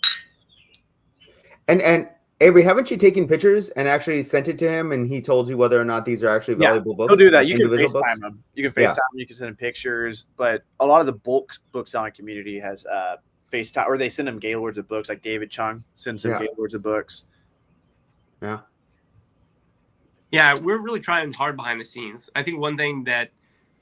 and Avery, haven't you taken pictures and actually sent it to him, and he told you whether or not these are actually valuable books? He'll do that. You can FaceTime him. You can FaceTime him. You can send him pictures. But a lot of the bulk book selling community has FaceTime, or they send him Gaylords of books, like David Chung sends him Gaylords of books. Yeah. Yeah, we're really trying hard behind the scenes. I think one thing that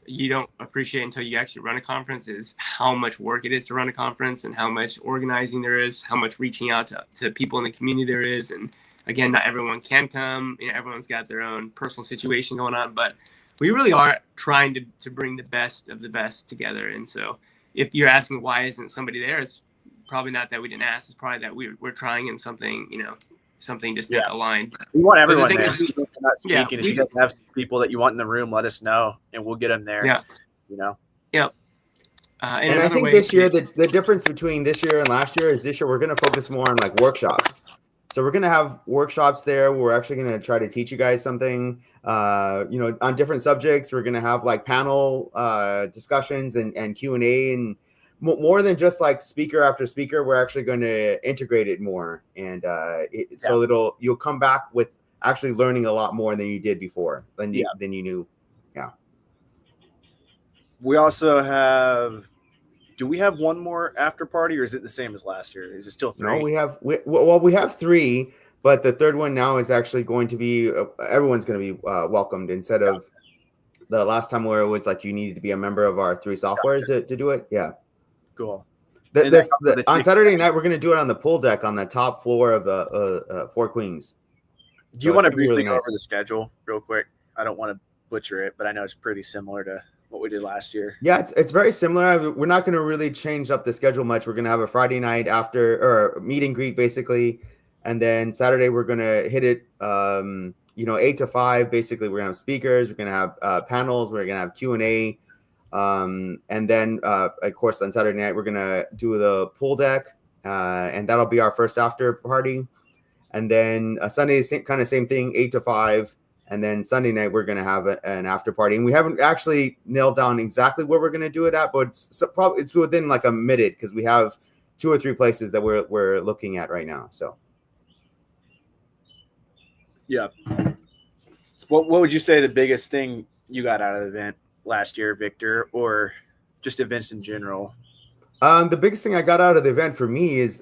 you don't appreciate until you actually run a conference is how much work it is to run a conference and how much organizing there is, how much reaching out to people in the community there is. And again, not everyone can come. Everyone's got their own personal situation going on, but we really are trying to bring the best of the best together. And so if you're asking why isn't somebody there, it's probably not that we didn't ask. It's probably that we're trying in something, something just to align. We want everyone there. If you guys have people that you want in the room, let us know, and we'll get them there. Yeah. Yep. And I think this year, the difference between this year and last year is this year we're going to focus more on like workshops. So we're going to have workshops there. We're actually going to try to teach you guys something, on different subjects. We're going to have like panel discussions and Q&A, and more than just like speaker after speaker. We're actually going to integrate it more. And so you'll come back with actually learning a lot more than you did before, than you knew. Yeah. We also have, do we have one more after party, or is it the same as last year? Is it still 3? No, we have 3, but the third one now is actually going to be, everyone's going to be welcomed, instead of the last time where it was like you needed to be a member of our 3 softwares to do it. Yeah. Cool. On Saturday night, we're going to do it on the pool deck on the top floor of the Four Queens. Do you want to briefly go over the schedule real quick? I don't want to butcher it, but I know it's pretty similar to what we did last year. Yeah, it's very similar. We're not going to really change up the schedule much. We're going to have a Friday night or meet and greet basically, and then Saturday we're going to hit it 8 to 5 basically. We're going to have speakers, we're going to have panels, we're going to have Q&A, and then of course on Saturday night we're going to do the pool deck, and that'll be our first after party. And then Sunday, same thing, 8 to 5. And then Sunday night, we're going to have an after party. And we haven't actually nailed down exactly where we're going to do it at, but it's within like a minute, because we have 2 or 3 places that we're looking at right now. So, yeah. What would you say the biggest thing you got out of the event last year, Victor, or just events in general? The biggest thing I got out of the event for me is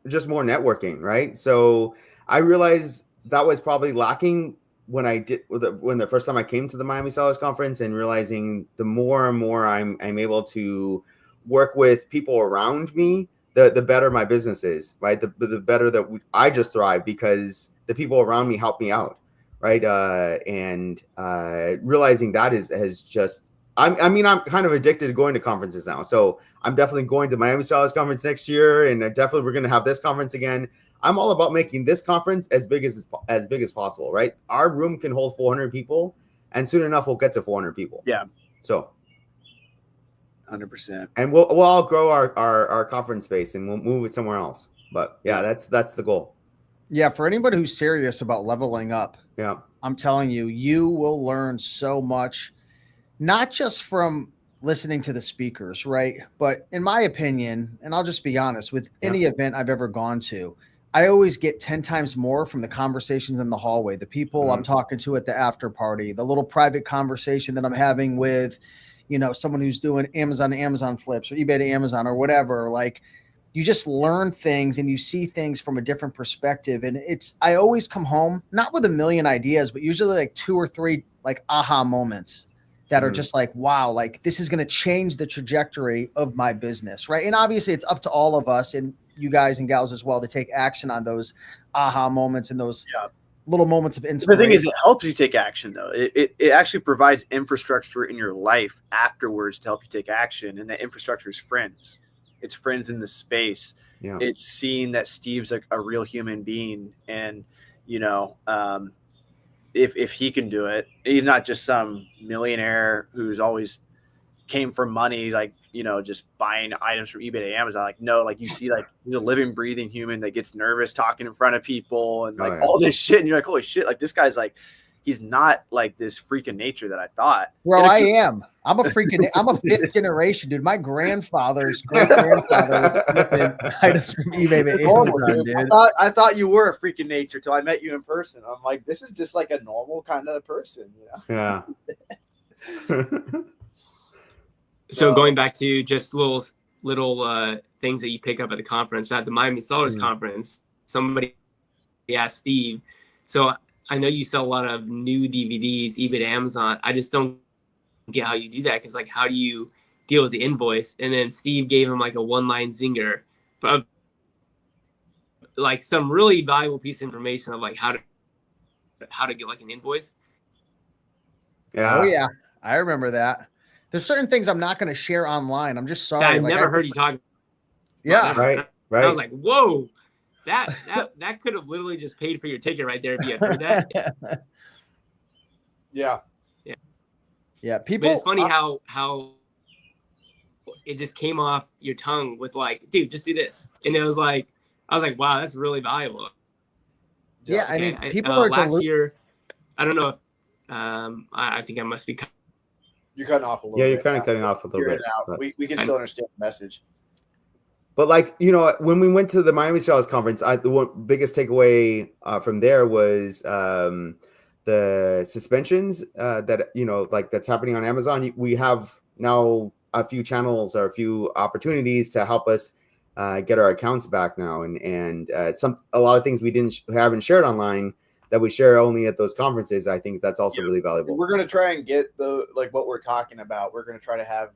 just more networking, right? So I realized that was probably lacking when the first time I came to the Miami Sellers Conference, and realizing the more and more I'm able to work with people around me, the better my business is, right? The better that I just thrive, because the people around me help me out, right? And realizing that has just, I'm kind of addicted to going to conferences now. So I'm definitely going to Miami Sellers Conference next year, and definitely we're going to have this conference again. I'm all about making this conference as big as possible, right? Our room can hold 400 people, and soon enough we'll get to 400 people. Yeah. So 100%. And we'll all grow our conference space, and we'll move it somewhere else. But yeah, that's the goal. Yeah, for anybody who's serious about leveling up, yeah, I'm telling you, you will learn so much, not just from listening to the speakers, right? But in my opinion, and I'll just be honest, with any event I've ever gone to, I always get 10 times more from the conversations in the hallway, the people I'm talking to at the after party, the little private conversation that I'm having with, someone who's doing Amazon flips, or eBay to Amazon, or whatever. Like, you just learn things and you see things from a different perspective. And I always come home, not with a million ideas, but usually like 2 or 3 like aha moments that are just like, wow, like this is going to change the trajectory of my business. Right. And obviously it's up to all of us, and you guys and gals as well, to take action on those aha moments and those little moments of inspiration. The thing is, it helps you take action, though. It actually provides infrastructure in your life afterwards to help you take action. And that infrastructure is friends. It's friends in the space. Yeah. It's seeing that Steve's like a real human being. And, if he can do it, he's not just some millionaire who's always came from money, like, just buying items from eBay to Amazon. Like, no, like you see, like he's a living, breathing human that gets nervous talking in front of people and like all this shit. And you're like, holy shit, like this guy's like, he's not like this freak of nature that I thought. Bro, I am. I'm a 5th generation, dude. My grandfather's great-grandfather was flipping items from eBay to Amazon, dude. I thought you were a freak of nature till I met you in person. I'm like, this is just like a normal kind of person, Yeah. So going back to just little things that you pick up at the conference, at the Miami Sellers Conference, somebody asked Steve, so I know you sell a lot of new DVDs, eBay to Amazon. I just don't get how you do that, because like, how do you deal with the invoice? And then Steve gave him like a 1-line zinger of like some really valuable piece of information of like how to get like an invoice. Yeah. Oh yeah, I remember that. There's certain things I'm not going to share online. I'm just sorry. I've never heard you talk. Yeah. Right. I was like, whoa, that could have literally just paid for your ticket right there if you had heard that. Yeah. People. But it's funny how it just came off your tongue with like, dude, just do this. And it was like, I was like, wow, that's really valuable. Yeah, okay. I mean, people are last year. I don't know if I think I must be. You're cutting off a little bit. Yeah, you're kind of cutting off a little bit. But we can still understand the message. But like, you know, when we went to the Miami Sales Conference, the biggest takeaway from there was the suspensions that, you know, like that's happening on Amazon. We have now a few channels or a few opportunities to help us get our accounts back now. And a lot of things we haven't shared online that we share only at those conferences. I think that's also really valuable. We're going to try and get what we're talking about. We're going to try to have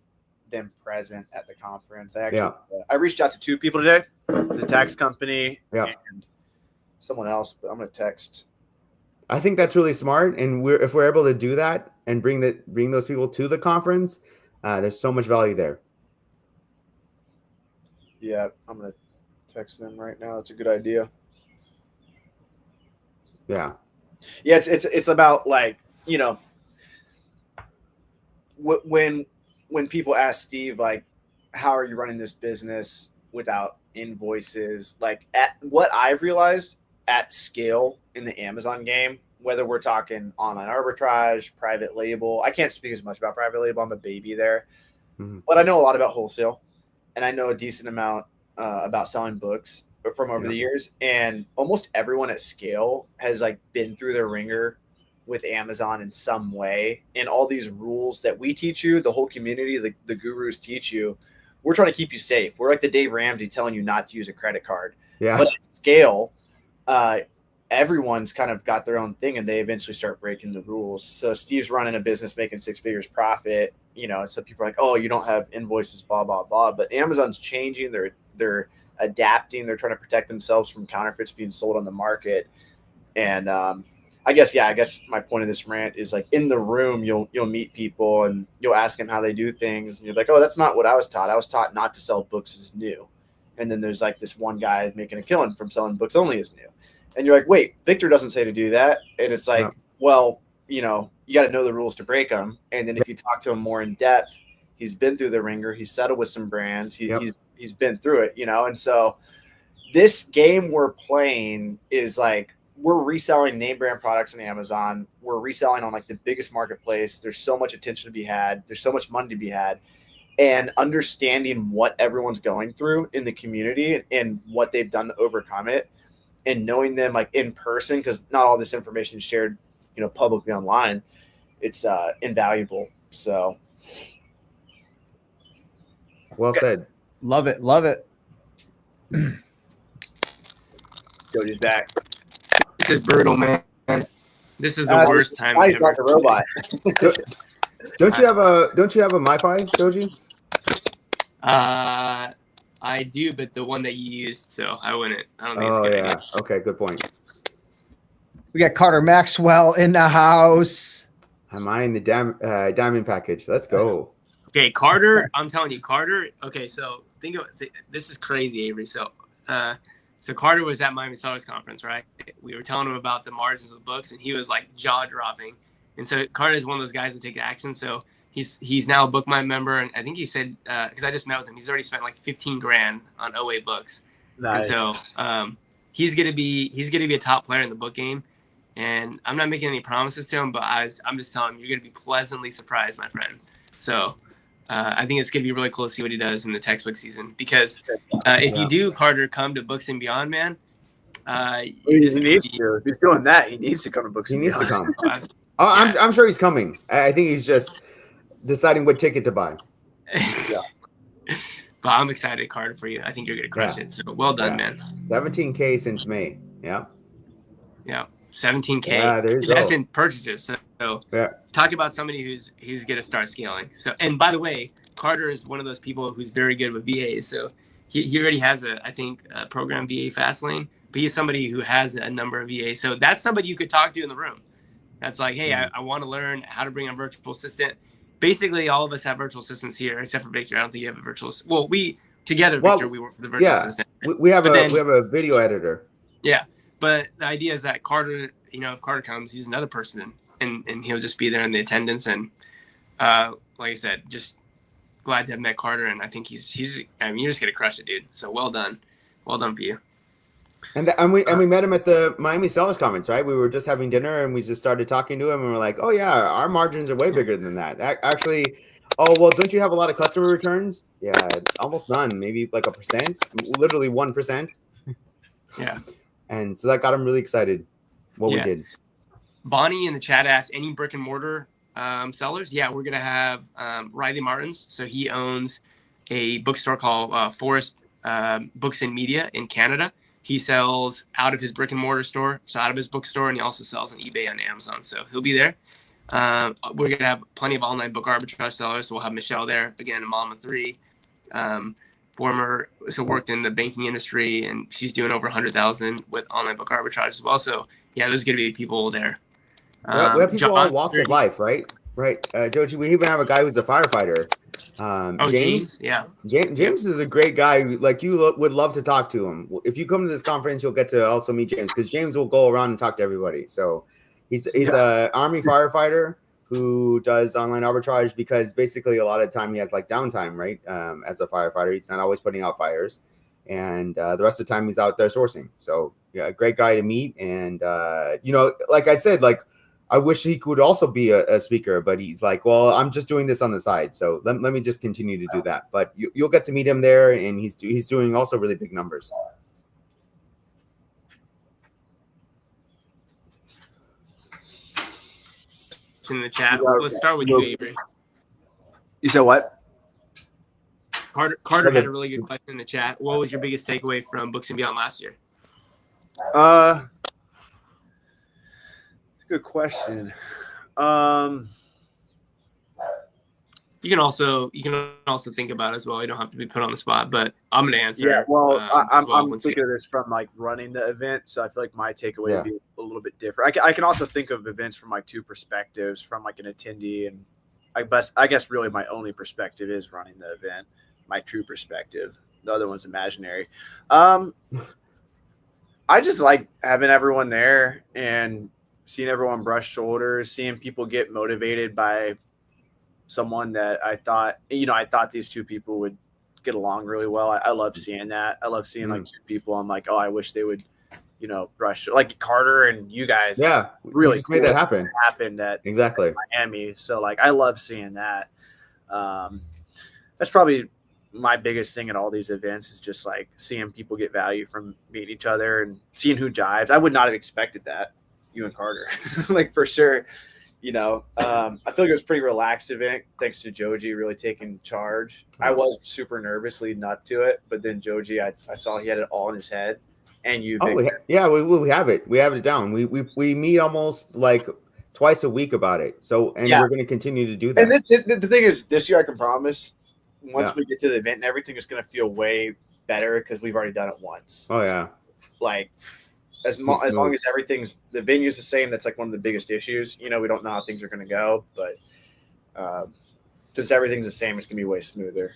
them present at the conference. I reached out to 2 people today, the tax company and someone else, but I'm going to text. I think that's really smart. And if we're able to do that and bring those people to the conference, there's so much value there. Yeah, I'm going to text them right now. It's a good idea. Yeah. Yeah, it's about, like, you know, when people ask Steve, like, how are you running this business without invoices? Like, at what I've realized at scale in the Amazon game, whether we're talking online arbitrage, private label, I can't speak as much about private label. I'm a baby there, but I know a lot about wholesale, and I know a decent amount about selling books from over the years. And almost everyone at scale has like been through the ringer with Amazon in some way, and all these rules that we teach you, the whole community, the gurus teach you, we're trying to keep you safe. We're like the Dave Ramsey telling you not to use a credit card. But at scale, everyone's kind of got their own thing, and they eventually start breaking the rules. So Steve's running a business making 6 figures profit, you know, and some people are like, oh, you don't have invoices, blah, blah, blah. But Amazon's changing. They're adapting. They're trying to protect themselves from counterfeits being sold on the market. And I guess my point of this rant is, like, in the room, you'll meet people and you'll ask them how they do things, and you're like, oh, that's not what I was taught. I was taught not to sell books as new. And then there's like this one guy making a killing from selling books only as new. And you're like, wait, Victor doesn't say to do that. And it's like, well, you know, you got to know the rules to break them. And then if you talk to him more in depth, he's been through the ringer. He's settled with some brands. He's been through it, you know. And so this game we're playing is like, we're reselling name brand products on Amazon. We're reselling on like the biggest marketplace. There's so much attention to be had. There's so much money to be had. And understanding what everyone's going through in the community and what they've done to overcome it, and knowing them like in person, because not all this information is shared, you know, publicly online. It's invaluable. So well said. Love it. Love it. Cody's back. This is brutal, man. This is the worst time he's like a robot. Don't you have a MiFi, Doji? I do, but the one that you used, so I don't think it's good. Idea. Okay, good point. We got Carter Maxwell in the house. I'm eyeing the diamond package. Let's go. Okay, Carter. I'm telling you, Carter. Okay, so think of this is crazy, Avery. So Carter was at Miami Sellers Conference, right? We were telling him about the margins of books, and he was like jaw dropping. And so Carter is one of those guys that take action. So he's now a BookMind member, and I think he said because I just met with him, he's already spent like $15,000 on OA books. Nice. And so he's gonna be a top player in the book game. And I'm not making any promises to him, but I'm just telling him you're gonna be pleasantly surprised, my friend. So I think it's gonna be really cool to see what he does in the textbook season, because if you do, Carter, come to Books and Beyond, man. He needs to. If he's doing that, he needs to come to Books and Beyond. He needs to come. I'm sure he's coming. I think he's just deciding what ticket to buy. Yeah. But I'm excited, Carter, for you. I think you're gonna crush it. So well done, man. 17K since May. Yeah. Yeah. 17K. Yeah, there you That's go. in purchases. So talk about somebody who's gonna start scaling. So, and by the way, Carter is one of those people who's very good with VAs. So he already has a program VA Fastlane, but he's somebody who has a number of VAs. So that's somebody you could talk to in the room. That's like, hey, I want to learn how to bring a virtual assistant. Basically, all of us have virtual assistants here, except for Victor. I don't think you have a virtual assistant. Well, Victor, we work with the virtual assistant. We have a video editor. Yeah. But the idea is that Carter, you know, if Carter comes, he's another person, and he'll just be there in the attendance. And like I said, just glad to have met Carter, and I think he's. I mean, you're just gonna crush it, dude. So well done for you. And we met him at the Miami Sellers Conference, right? We were just having dinner and we just started talking to him and we're like, oh yeah, our margins are way bigger than that. Actually, oh well, don't you have a lot of customer returns? Yeah, almost none, maybe like 1%, literally 1%. Yeah. And so that got him really excited. What we did. Bonnie in the chat asked, any brick and mortar sellers? Yeah, we're gonna have Riley Martins. So he owns a bookstore called Forest Books and Media in Canada. He sells out of his brick and mortar store, so out of his bookstore, and he also sells on eBay and Amazon. So he'll be there. We're gonna have plenty of online book arbitrage sellers. So we'll have Michelle there again, Mama 3, worked in the banking industry, and she's doing over 100,000 with online book arbitrage as well. So yeah, there's gonna be people there. We have people all walks of life, right? Right, Joji. We even have a guy who's a firefighter. James. Yeah. James is a great guy. Like you would love to talk to him. If you come to this conference, you'll get to also meet James because James will go around and talk to everybody. So he's a Army firefighter who does online arbitrage because basically a lot of the time he has like downtime, right? As a firefighter, he's not always putting out fires, and the rest of the time he's out there sourcing. So yeah, a great guy to meet. And like I said, like. I wish he could also be a speaker, but he's like, well, I'm just doing this on the side. So let me just continue to do that. But you'll get to meet him there, and he's doing also really big numbers. In the chat. Let's start with you, Avery. You said what? Carter had a really good question in the chat. What was your biggest takeaway from Books and Beyond last year? Good question. You can also think about it as well. You don't have to be put on the spot, but I'm going to answer. Yeah, well, I'm thinking of this from like running the event, so I feel like my takeaway would be a little bit different. I can also think of events from like two perspectives, from like an attendee, and I guess really my only perspective is running the event. My true perspective, the other one's imaginary. I just like having everyone there and seeing everyone brush shoulders, seeing people get motivated by someone that I thought these two people would get along really well. I love seeing that. I love seeing like two people. I'm like, oh, I wish they would, brush like Carter and you guys. Yeah, really cool made that happen. Happened at exactly Miami. So like, I love seeing that. That's probably my biggest thing at all these events is just like seeing people get value from meeting each other and seeing who jives. I would not have expected that. You and Carter, like for sure. I feel like it was a pretty relaxed event thanks to Joji really taking charge. I was super nervous leading up to it, but then Joji, I saw he had it all in his head. And you, we have it. We have it down. We meet almost like twice a week about it. So we're going to continue to do that. And the thing is, this year I can promise, once we get to the event and everything is going to feel way better because we've already done it once. Oh yeah, like. As long as the venue's the same, that's like one of the biggest issues. We don't know how things are going to go, but since everything's the same, it's going to be way smoother.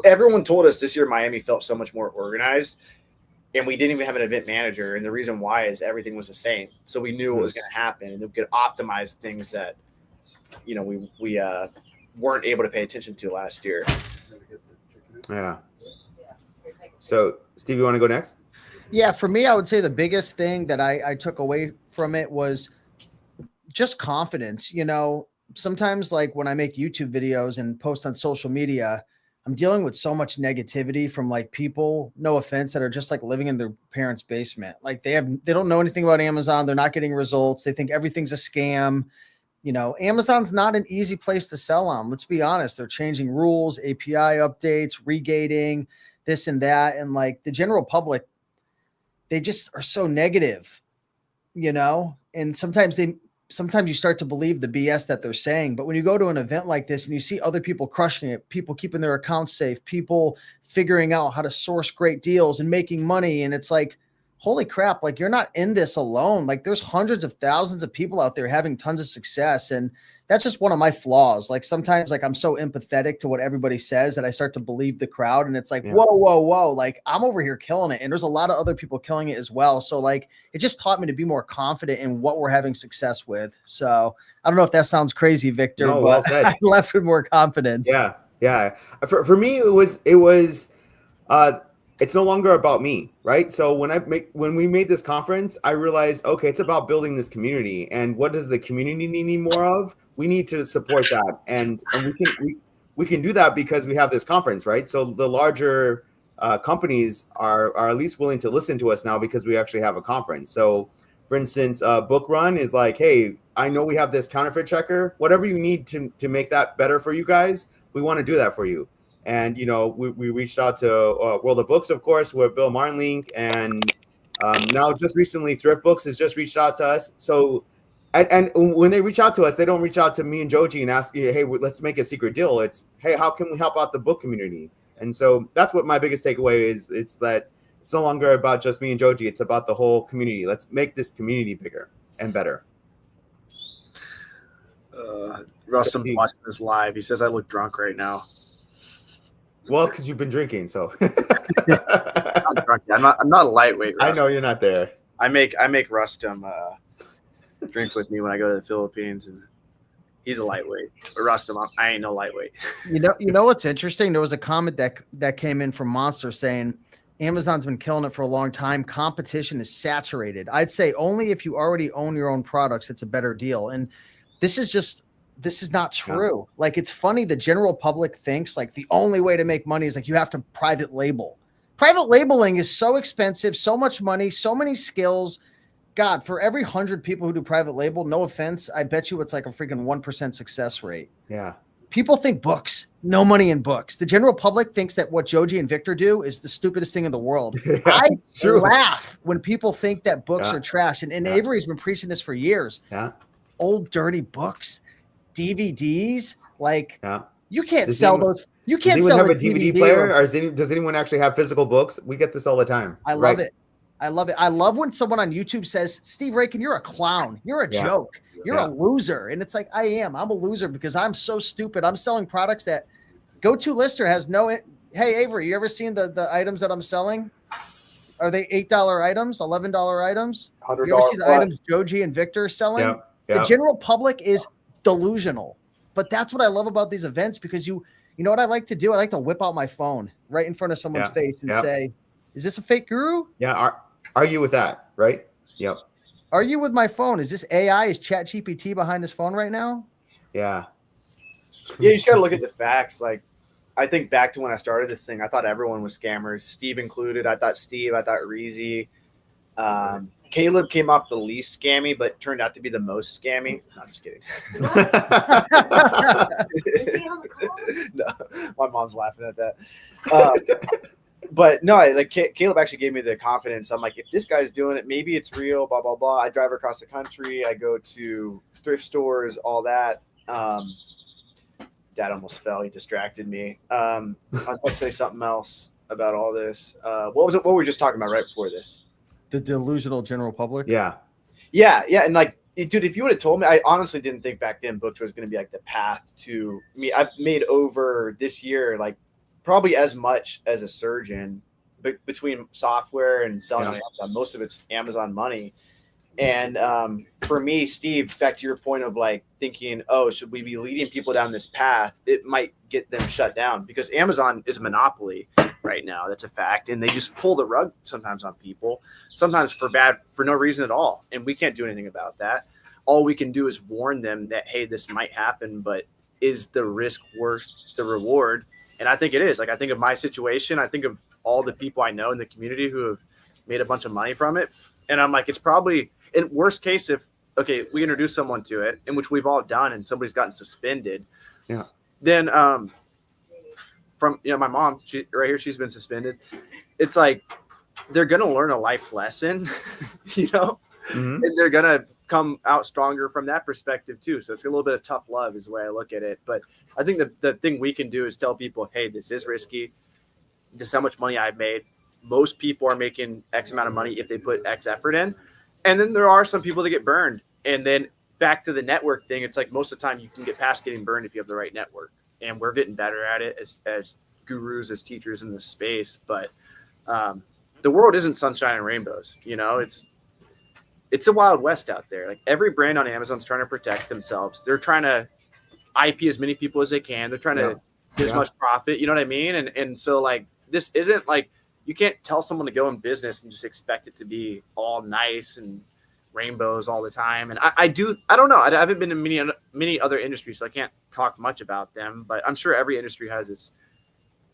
Everyone told us this year Miami felt so much more organized, and we didn't even have an event manager. And the reason why is everything was the same, so we knew what was going to happen, and we could optimize things that we weren't able to pay attention to last year. Yeah. So, Steve, you want to go next? Yeah, for me, I would say the biggest thing that I took away from it was just confidence. Sometimes like when I make YouTube videos and post on social media, I'm dealing with so much negativity from like people, no offense, that are just like living in their parents' basement. Like they don't know anything about Amazon. They're not getting results. They think everything's a scam. Amazon's not an easy place to sell on. Let's be honest. They're changing rules, API updates, regating, this and that. And like the general public, they just are so negative, and sometimes you start to believe the BS that they're saying. But when you go to an event like this and you see other people crushing it, people keeping their accounts safe, people figuring out how to source great deals and making money. And it's like, holy crap, like you're not in this alone. Like there's hundreds of thousands of people out there having tons of success. And that's just one of my flaws. Like sometimes like I'm so empathetic to what everybody says that I start to believe the crowd. And it's like, whoa. Like I'm over here killing it. And there's a lot of other people killing it as well. So like, it just taught me to be more confident in what we're having success with. So I don't know if that sounds crazy, Victor, but well said. I left with more confidence. Yeah. For me, it was it's no longer about me, right? So when we made this conference, I realized, okay, it's about building this community. And what does the community need more of? We need to support that. And we can do that because we have this conference, right? So the larger companies are at least willing to listen to us now because we actually have a conference. So for instance, Book Run is like, hey, I know we have this counterfeit checker. Whatever you need to make that better for you guys, we want to do that for you. And, we reached out to World of Books, of course, with Bill Martinlink. And now just recently, Thrift Books has just reached out to us. So, and when they reach out to us, they don't reach out to me and Joji and ask, hey, let's make a secret deal. It's, hey, how can we help out the book community? And so that's what my biggest takeaway is. It's that it's no longer about just me and Joji. It's about the whole community. Let's make this community bigger and better. Russell watching this live. He says I look drunk right now. Well, because you've been drinking, so I'm not a lightweight. Rustum. I know you're not there. I make Rustum drink with me when I go to the Philippines, and he's a lightweight. But Rustum, I ain't no lightweight. You know what's interesting? There was a comment that came in from Monster saying Amazon's been killing it for a long time. Competition is saturated. I'd say only if you already own your own products, it's a better deal. And this is not true. Yeah. Like, it's funny. The general public thinks like the only way to make money is like you have to private label. Private labeling is so expensive, so much money, so many skills. God, for every 100 people who do private label, no offense, I bet you it's like a freaking 1% success rate. Yeah. People think books, no money in books. The general public thinks that what Joji and Victor do is the stupidest thing in the world. Yeah, I laugh when people think that books are trash. And Avery's been preaching this for years. Yeah. Old dirty books, DVDs, like you can't sell those. You can't sell a DVD player, or does anyone actually have physical books? We get this all the time. I love it. I love it. I love when someone on YouTube says, Steve Rakin, you're a clown. You're a joke. You're a loser. And it's like, I am. I'm a loser because I'm so stupid. I'm selling products that Go-To Lister has no. Hey, Avery, you ever seen the items that I'm selling? Are they $8 items, $11 items? $100 you ever see the items Joji and Victor are selling? Yeah. The general public is delusional. But that's what I love about these events, because you know what I like to do? I like to whip out my phone right in front of someone's face and say, is this a fake guru? Yeah. Argue with that, right? Yep. Argue with my phone. Is this AI? Is ChatGPT behind this phone right now? Yeah. Yeah, you just got to look at the facts. Like, I think back to when I started this thing, I thought everyone was scammers, Steve included. I thought Reezy. Caleb came off the least scammy, but turned out to be the most scammy. No, I'm just kidding. No, my mom's laughing at that. But no, like Caleb actually gave me the confidence. I'm like, if this guy's doing it, maybe it's real, blah, blah, blah. I drive across the country. I go to thrift stores, all that. Dad almost fell. He distracted me. I was about to say something else about all this. What was it? What were we just talking about right before this? The delusional general public. Yeah. And like, dude, if you would have told me, I honestly didn't think back then books was going to be like the path to me. I've made over this year, like probably as much as a surgeon between software and selling on Amazon. Most of it's Amazon money. And for me, Steve, back to your point of like thinking, oh, should we be leading people down this path? It might get them shut down because Amazon is a monopoly right now. That's a fact. And they just pull the rug sometimes on people, sometimes for no reason at all. And we can't do anything about that. All we can do is warn them that, hey, this might happen, but is the risk worth the reward? And I think it is. Like, I think of my situation. I think of all the people I know in the community who have made a bunch of money from it. And I'm like, it's probably in worst case, if, okay, we introduce someone to it, in which we've all done, and somebody's gotten suspended. Yeah. Then from, my mom, she right here, she's been suspended. It's like, they're going to learn a life lesson, mm-hmm. and they're going to come out stronger from that perspective too. So it's a little bit of tough love is the way I look at it. But I think the thing we can do is tell people, hey, this is risky. This is how much money I've made. Most people are making X amount of money if they put X effort in. And then there are some people that get burned. And then back to the network thing, it's like most of the time you can get past getting burned if you have the right network. And we're getting better at it as gurus, as teachers in this space. But the world isn't sunshine and rainbows. It's a wild west out there. Like every brand on Amazon's trying to protect themselves. They're trying to IP as many people as they can. They're trying to get as much profit. You know what I mean? And so like, this isn't like, you can't tell someone to go in business and just expect it to be all nice and rainbows all the time. And I don't know. I haven't been in many other industries, so I can't talk much about them, but I'm sure every industry has its,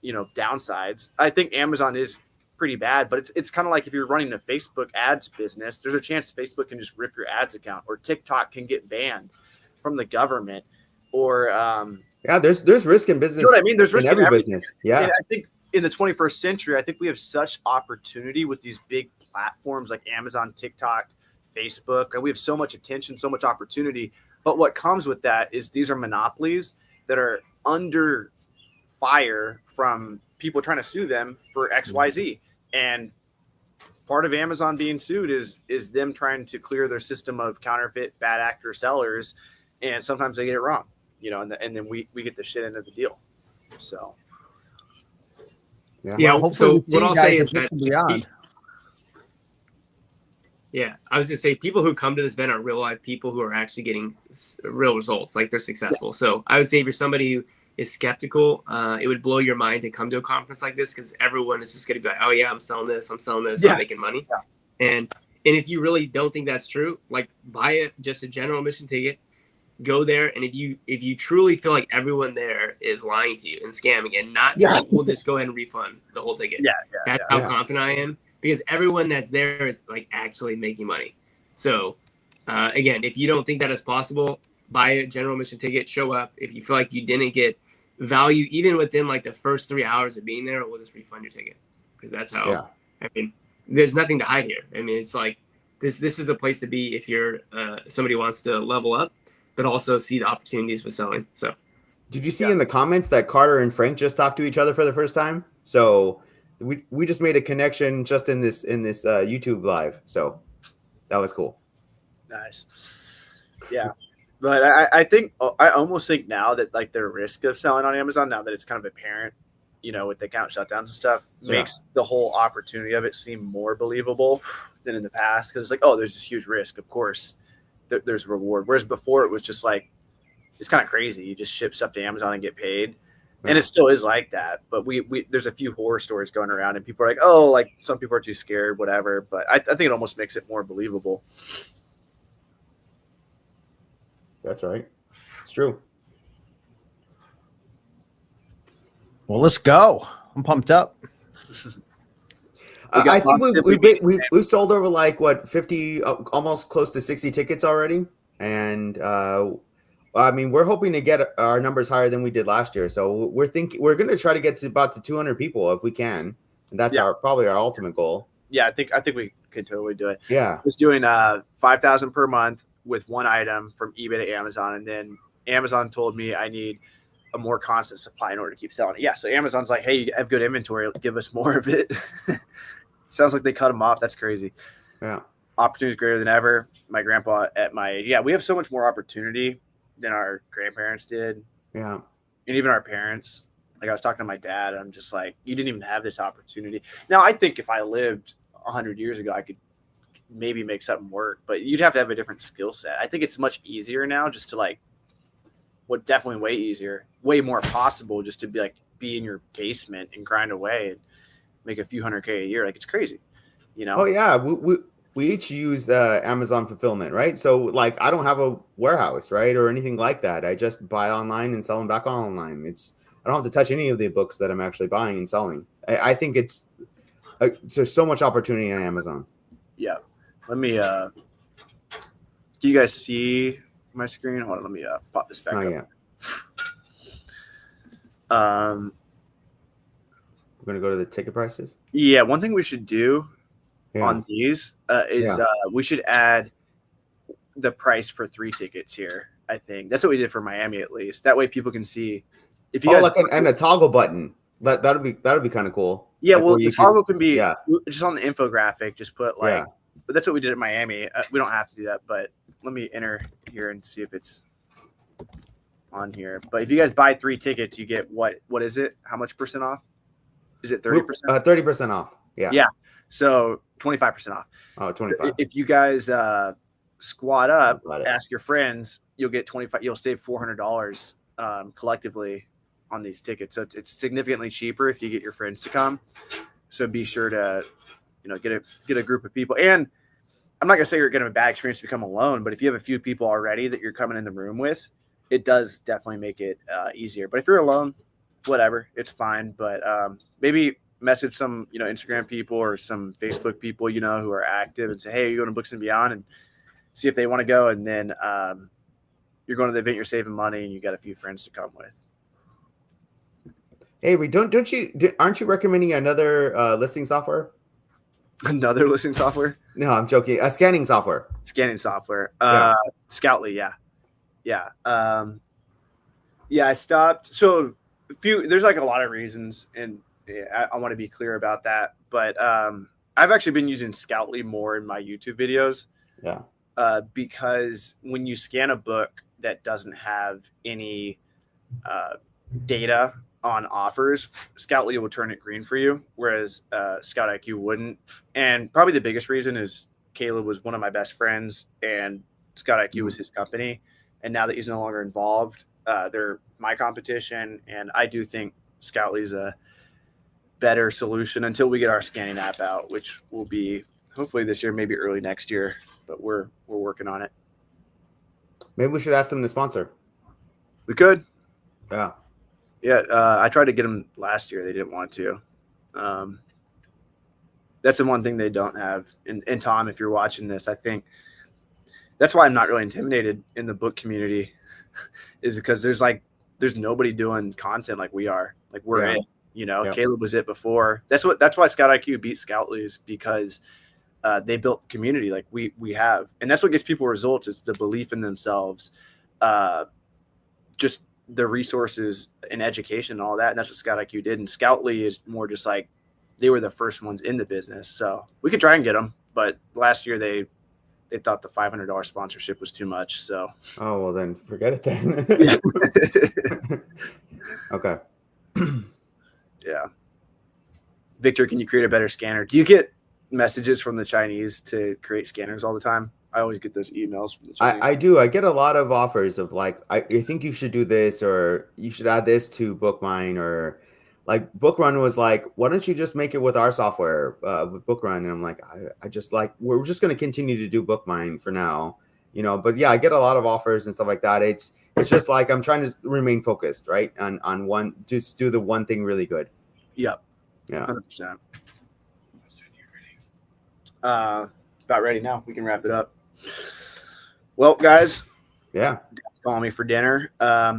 downsides. I think Amazon is pretty bad, but it's kind of like if you're running a Facebook ads business, there's a chance Facebook can just rip your ads account, or TikTok can get banned from the government, or there's risk in business. You know what I mean? There's risk in every business. Yeah. And I think in the 21st century, I think we have such opportunity with these big platforms like Amazon, TikTok, Facebook, and we have so much attention, so much opportunity. But what comes with that is these are monopolies that are under fire from people trying to sue them for XYZ. And part of Amazon being sued is them trying to clear their system of counterfeit, bad actor sellers, and sometimes they get it wrong, and then we get the shit end of the deal. So well, so what I'll say is that I was just say people who come to this event are real life people who are actually getting real results, like they're successful. So I would say if you're somebody who is skeptical, it would blow your mind to come to a conference like this, because everyone is just going to be like, oh yeah, I'm selling this, I'm making money. And if you really don't think that's true, like buy just a general admission ticket, go there, and if you truly feel like everyone there is lying to you and scamming and not we'll just go ahead and refund the whole ticket. That's how confident I am, because everyone that's there is like actually making money. So again, if you don't think that is possible, buy a general admission ticket, show up. If you feel like you didn't get value even within like the first 3 hours of being there, we'll just refund your ticket, because that's how I mean, there's nothing to hide here. I mean, it's like this is the place to be if you're somebody who wants to level up but also see the opportunities with selling. So did you see in the comments that Carter and Frank just talked to each other for the first time? So we just made a connection just in this YouTube live, so that was cool. Nice. But I almost think now that like the risk of selling on Amazon, now that it's kind of apparent, with the account shutdowns and stuff, makes the whole opportunity of it seem more believable than in the past. Because it's like, oh, there's this huge risk. Of course, there's a reward. Whereas before it was just like, it's kind of crazy. You just ship stuff to Amazon and get paid. And it still is like that. But we there's a few horror stories going around, and people are like, oh, like some people are too scared, whatever. But I think it almost makes it more believable. That's right. It's true. Well, let's go. I'm pumped up. I think we've sold over like 50, almost close to 60 tickets already. And I mean, we're hoping to get our numbers higher than we did last year. So we're going to try to get to about 200 people if we can. And that's probably our ultimate goal. Yeah, I think we could totally do it. Yeah. Just doing 5,000 per month with one item from eBay to Amazon. And then Amazon told me I need a more constant supply in order to keep selling it. Yeah. So Amazon's like, hey, you have good inventory. Give us more of it. Sounds like they cut them off. That's crazy. Yeah. Opportunity is greater than ever. My grandpa we have so much more opportunity than our grandparents did. Yeah. And even our parents. Like I was talking to my dad, and I'm just like, you didn't even have this opportunity. Now I think if I lived 100 years ago, I could maybe make something work, but you'd have to have a different skill set. I think it's much easier now just to definitely way easier, way more possible just to be in your basement and grind away and make a few $100K a year. Like it's crazy, Oh yeah. We each use Amazon fulfillment, right? So like, I don't have a warehouse, right? Or anything like that. I just buy online and sell them back online. I don't have to touch any of the books that I'm actually buying and selling. I think there's so much opportunity on Amazon. Yeah. Let me, do you guys see my screen? Hold on. Let me pop this back up. Yeah. We're going to go to the ticket prices. Yeah. One thing we should do on these is we should add the price for 3 tickets here. I think that's what we did for Miami, at least. That way people can see. If you and a toggle button. That'd be kind of cool. Yeah, well, the toggle can be just on the infographic. Just put but that's what we did at Miami. We don't have to do that, but let me enter here and see if it's on here. But if you guys buy 3 tickets, you get what is it? How much percent off? Is it 30%? 30% off. Yeah. Yeah. So 25% off. Oh, 25. If you guys squat up, ask your friends, you'll get 25. You'll save $400 collectively on these tickets. So it's significantly cheaper if you get your friends to come. So be sure to, get a group of people. And I'm not gonna say you're gonna have a bad experience to become alone, but if you have a few people already that you're coming in the room with, it does definitely make it easier. But if you're alone, whatever, it's fine. But maybe message some, Instagram people or some Facebook people, who are active and say, hey, you're going to Books and Beyond, and see if they want to go. And then you're going to the event, you're saving money, and you got a few friends to come with. Avery, aren't you recommending another listing software? Another listing software? No, I'm joking. A scanning software. Scoutly, yeah. Yeah. I stopped. So there's like a lot of reasons, and I want to be clear about that. But I've actually been using Scoutly more in my YouTube videos. Yeah. Because when you scan a book that doesn't have any data on offers, Scoutly will turn it green for you, whereas Scout IQ wouldn't. And probably the biggest reason is Caleb was one of my best friends, and Scout IQ was his company. And now that he's no longer involved, they're my competition. And I do think Scoutly is a better solution until we get our scanning app out, which will be hopefully this year, maybe early next year. But we're working on it. Maybe we should ask them to sponsor. We could. Yeah. Yeah, I tried to get them last year. They didn't want to. That's the one thing they don't have. And Tom, if you're watching this, I think that's why I'm not really intimidated in the book community, is because there's nobody doing content like we are. Like we're it. Caleb was it before. That's why Scout IQ beat Scoutly, is because they built community like we have, and that's what gets people results. It's the belief in themselves, just the resources and education and all that. And that's what Scout IQ did. And Scoutly is more just like they were the first ones in the business. So we could try and get them, but last year they thought the $500 sponsorship was too much. So well then forget it then. Okay. Yeah. Victor, can you create a better scanner? Do you get messages from the Chinese to create scanners all the time? I always get those emails from the Chinese. I do. I get a lot of offers of like, I think you should do this, or you should add this to BookMine, or like BookRun was like, why don't you just make it with our software with BookRun? And I'm like, I just like, we're just going to continue to do BookMine for now, but yeah, I get a lot of offers and stuff like that. It's just like, I'm trying to remain focused, right? On one, just do the one thing really good. Yep. Yeah. 100%. About ready now. We can wrap it up. Well, guys. Yeah. Dad's calling me for dinner. I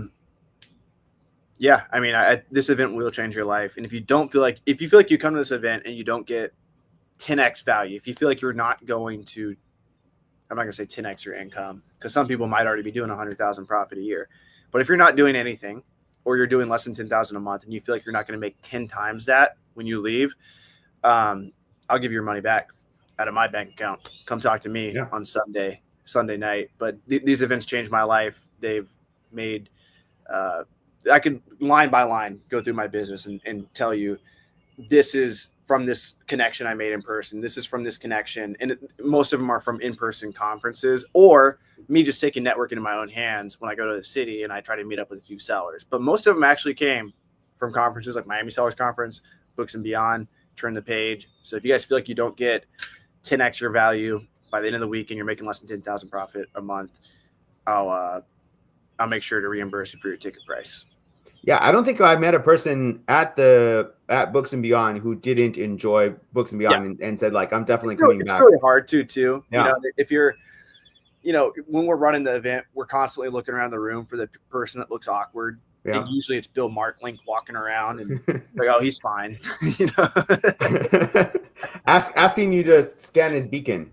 mean, this event will change your life. And if you feel like you come to this event and you don't get 10x value, if you feel like you're not going to, I'm not going to say 10x your income, because some people might already be doing 100,000 profit a year. But if you're not doing anything, or you're doing less than 10,000 a month, and you feel like you're not going to make 10 times that when you leave, I'll give you your money back out of my bank account. Come talk to me on Sunday night. But these events changed my life. They've made, I could line by line go through my business and tell you, this is from this connection I made in person. This is from this connection. And most of them are from in-person conferences, or me just taking networking in my own hands when I go to the city and I try to meet up with a few sellers. But most of them actually came from conferences like Miami Sellers Conference, Books and Beyond, Turn the Page. So if you guys feel like you don't get 10x your value by the end of the week and you're making less than 10,000 profit a month, I'll make sure to reimburse you for your ticket price. Yeah, I don't think I met a person at Books and Beyond who didn't enjoy Books and Beyond and said like, I'm definitely coming back. It's really hard too. Yeah. If you're, when we're running the event, we're constantly looking around the room for the person that looks awkward. Yeah. And usually it's Bill Marklink walking around and like, oh, he's fine. Asking you to scan his beacon.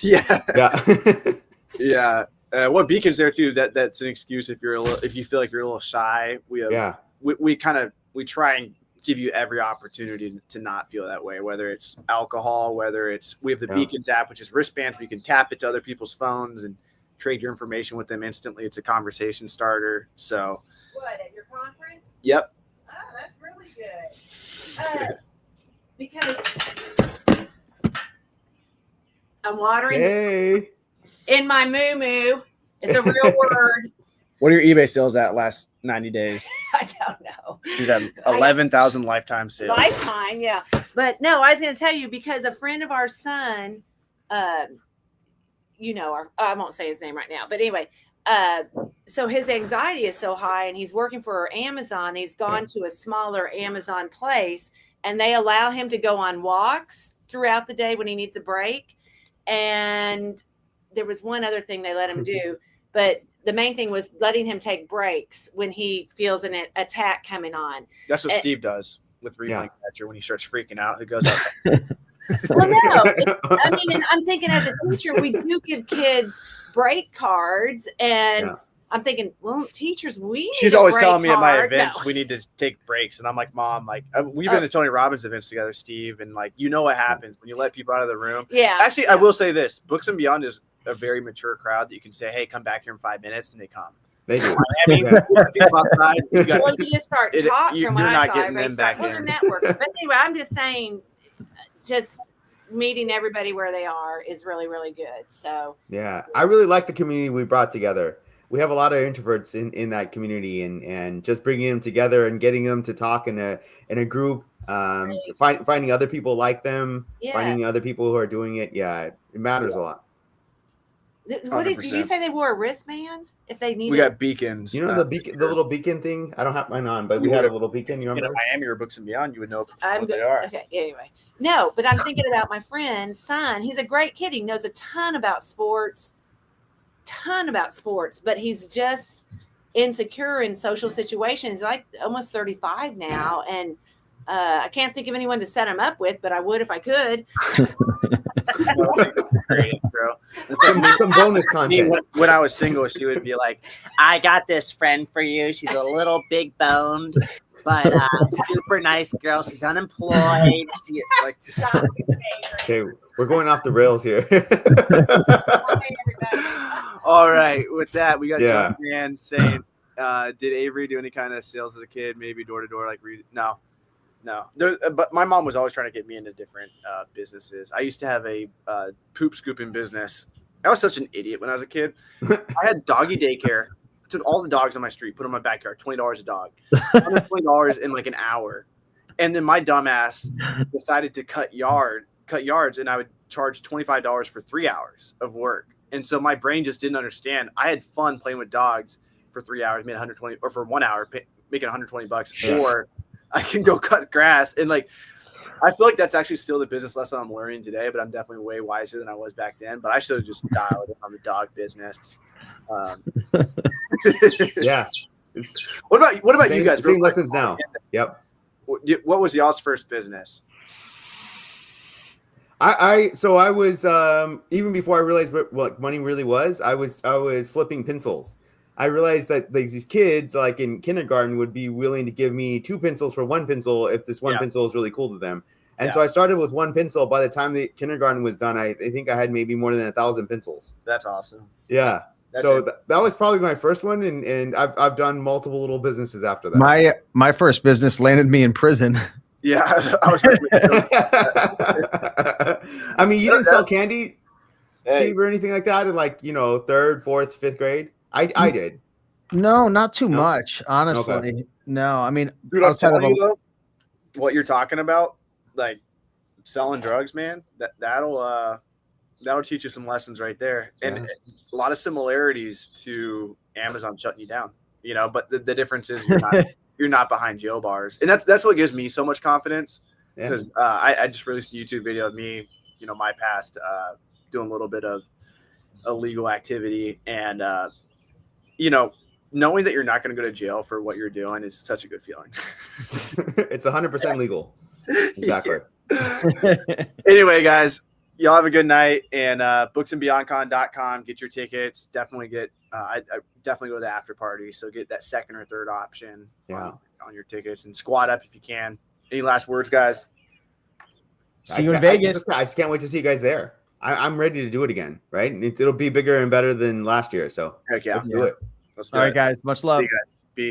Yeah. Yeah. Yeah. What beacon's there too? That's an excuse if you feel like you're a little shy. We try and give you every opportunity to not feel that way. Whether it's alcohol, we have the Beacons app, which is wristbands. We can tap it to other people's phones and trade your information with them instantly. It's a conversation starter. So. What, at your conference? Yep. Oh, that's really good. Because I'm watering. Hey. In my moo-moo. It's a real word. What are your eBay sales at last 90 days? I don't know. She's at 11,000 lifetime sales. Lifetime, yeah. But no, I was going to tell you because a friend of our son, you know, I won't say his name right now, but anyway, so his anxiety is so high and he's working for Amazon. He's gone to a smaller Amazon place and they allow him to go on walks throughout the day when he needs a break. And there was one other thing they let him do, but the main thing was letting him take breaks when he feels an attack coming on. That's what Steve does with Replay Catcher when he starts freaking out. He goes out. Well, no, I mean, and I'm thinking as a teacher, we do give kids break cards, and I'm thinking, well, teachers, she's always telling me at my events we need to take breaks, and I'm like, Mom, like we've been to Tony Robbins events together, Steve, and like you know what happens when you let people out of the room. Yeah. Actually, I will say this: Books and Beyond is a very mature crowd that you can say, hey, come back here in 5 minutes, and they come. They do. I mean, people outside, you just start talking from what I saw. Getting them back in. Network. But anyway, I'm just saying, just meeting everybody where they are is really, really good. So yeah, I really like the community we brought together. We have a lot of introverts in that community, and just bringing them together and getting them to talk in a group, finding other people like them, finding other people who are doing it. Yeah, it matters a lot. What did you say? They wore a wristband if they needed? We got beacons. You know the beacon, the little beacon thing. I don't have mine on, but we had a little beacon. You remember? Miami or Books and Beyond, you would know what they are. Okay. Anyway, no, but I'm thinking about my friend's son. He's a great kid. He knows a ton about sports, but he's just insecure in social situations. He's like almost 35 now, and I can't think of anyone to set him up with, but I would if I could. Great, bro. Some bonus content. When I was single, she would be like, I got this friend for you. She's a little big boned, but super nice girl. She's unemployed. Okay, we're going off the rails here. All right. With that, we got John Man saying, did Avery do any kind of sales as a kid? Maybe door to door, like No, but my mom was always trying to get me into different businesses. I used to have a poop scooping business. I was such an idiot when I was a kid. I had doggy daycare. Took all the dogs on my street, put them in my backyard, $20 a dog. $20 in like an hour. And then my dumbass decided to cut yards, and I would charge $25 for 3 hours of work. And so my brain just didn't understand. I had fun playing with dogs for 3 hours, made 120, or for 1 hour, making $120, or I can go cut grass. And like, I feel like that's actually still the business lesson I'm learning today, but I'm definitely way wiser than I was back then. But I should have just dialed in on the dog business. Yeah. What about you guys? Same lessons now. Yep. What was y'all's first business? I was even before I realized what money really was, I was flipping pencils. I realized that these kids, like in kindergarten, would be willing to give me 2 pencils for 1 pencil if this one pencil is really cool to them. And so I started with 1 pencil. By the time the kindergarten was done, I think I had maybe more than 1,000 pencils. That's awesome. Yeah. That was probably my first one, and I've done multiple little businesses after that. My first business landed me in prison. Yeah, I was. I mean, you didn't sell candy, Steve, or anything like that in 3rd, 4th, 5th grade. I did. No, not too much, honestly. Okay. No, I mean, dude, I'm telling you though, what you're talking about, like selling drugs, man. That'll teach you some lessons right there, and a lot of similarities to Amazon shutting you down. You know, but the difference is you're not behind jail bars, and that's what gives me so much confidence because I just released a YouTube video of me, my past doing a little bit of illegal activity, and knowing that you're not going to go to jail for what you're doing is such a good feeling. It's 100% legal. Exactly. Anyway, guys, y'all have a good night, and booksandbeyondcon.com. Get your tickets. Definitely get. I definitely go to the after party. So get that 2nd or 3rd option on your tickets, and squat up if you can. Any last words, guys? See you in Vegas. I just can't wait to see you guys there. I'm ready to do it again. Right? It'll be bigger and better than last year. So let's do it. All right, guys. Much love. See you guys.